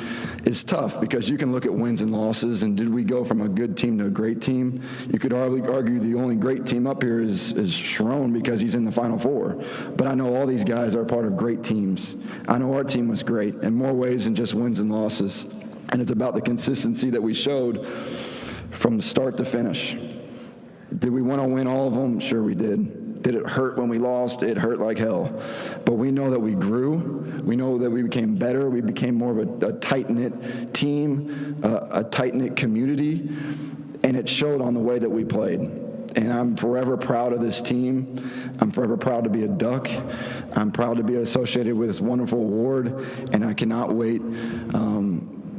tough, because you can look at wins and losses, and did we go from a good team to a great team? You could argue the only great team up here is Sherrone, because he's in the Final Four. But I know all these guys are part of great teams. I know our team was great in more ways than just wins and losses. And it's about the consistency that we showed from start to finish. Did we want to win all of them? Sure we did. Did it hurt when we lost? It hurt like hell. But we know that we grew. We know that we became better. We became more of a tight-knit team, a tight-knit community, and it showed on the way that we played. And I'm forever proud of this team. I'm forever proud to be a Duck. I'm proud to be associated with this wonderful award, and I cannot wait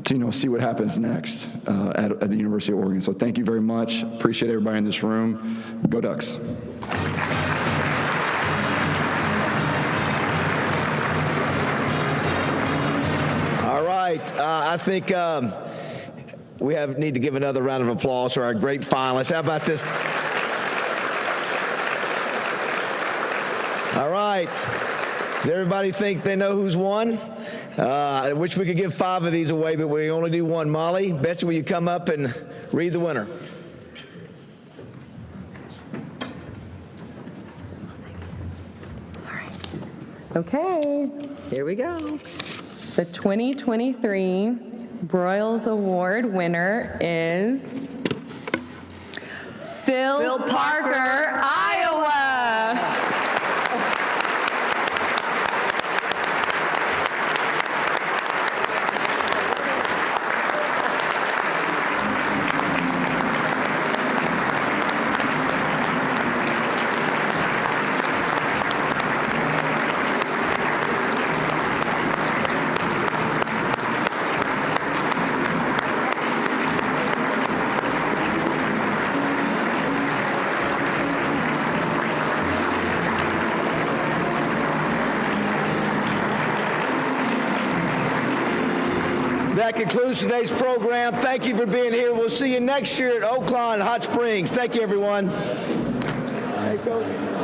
to see what happens next at the University of Oregon. So thank you very much. Appreciate everybody in this room. Go Ducks. All right, I think we need to give another round of applause for our great finalists. How about this? All right. Does everybody think they know who's won? I wish we could give 5 of these away, but we only do 1. Molly, Betsy, will you come up and read the winner? Okay. Here we go. The 2023 Broyles Award winner is Phil Parker, Iowa. That concludes today's program. Thank you for being here. We'll see you next year at Oakland Hot Springs. Thank you, everyone. Hey, Coach.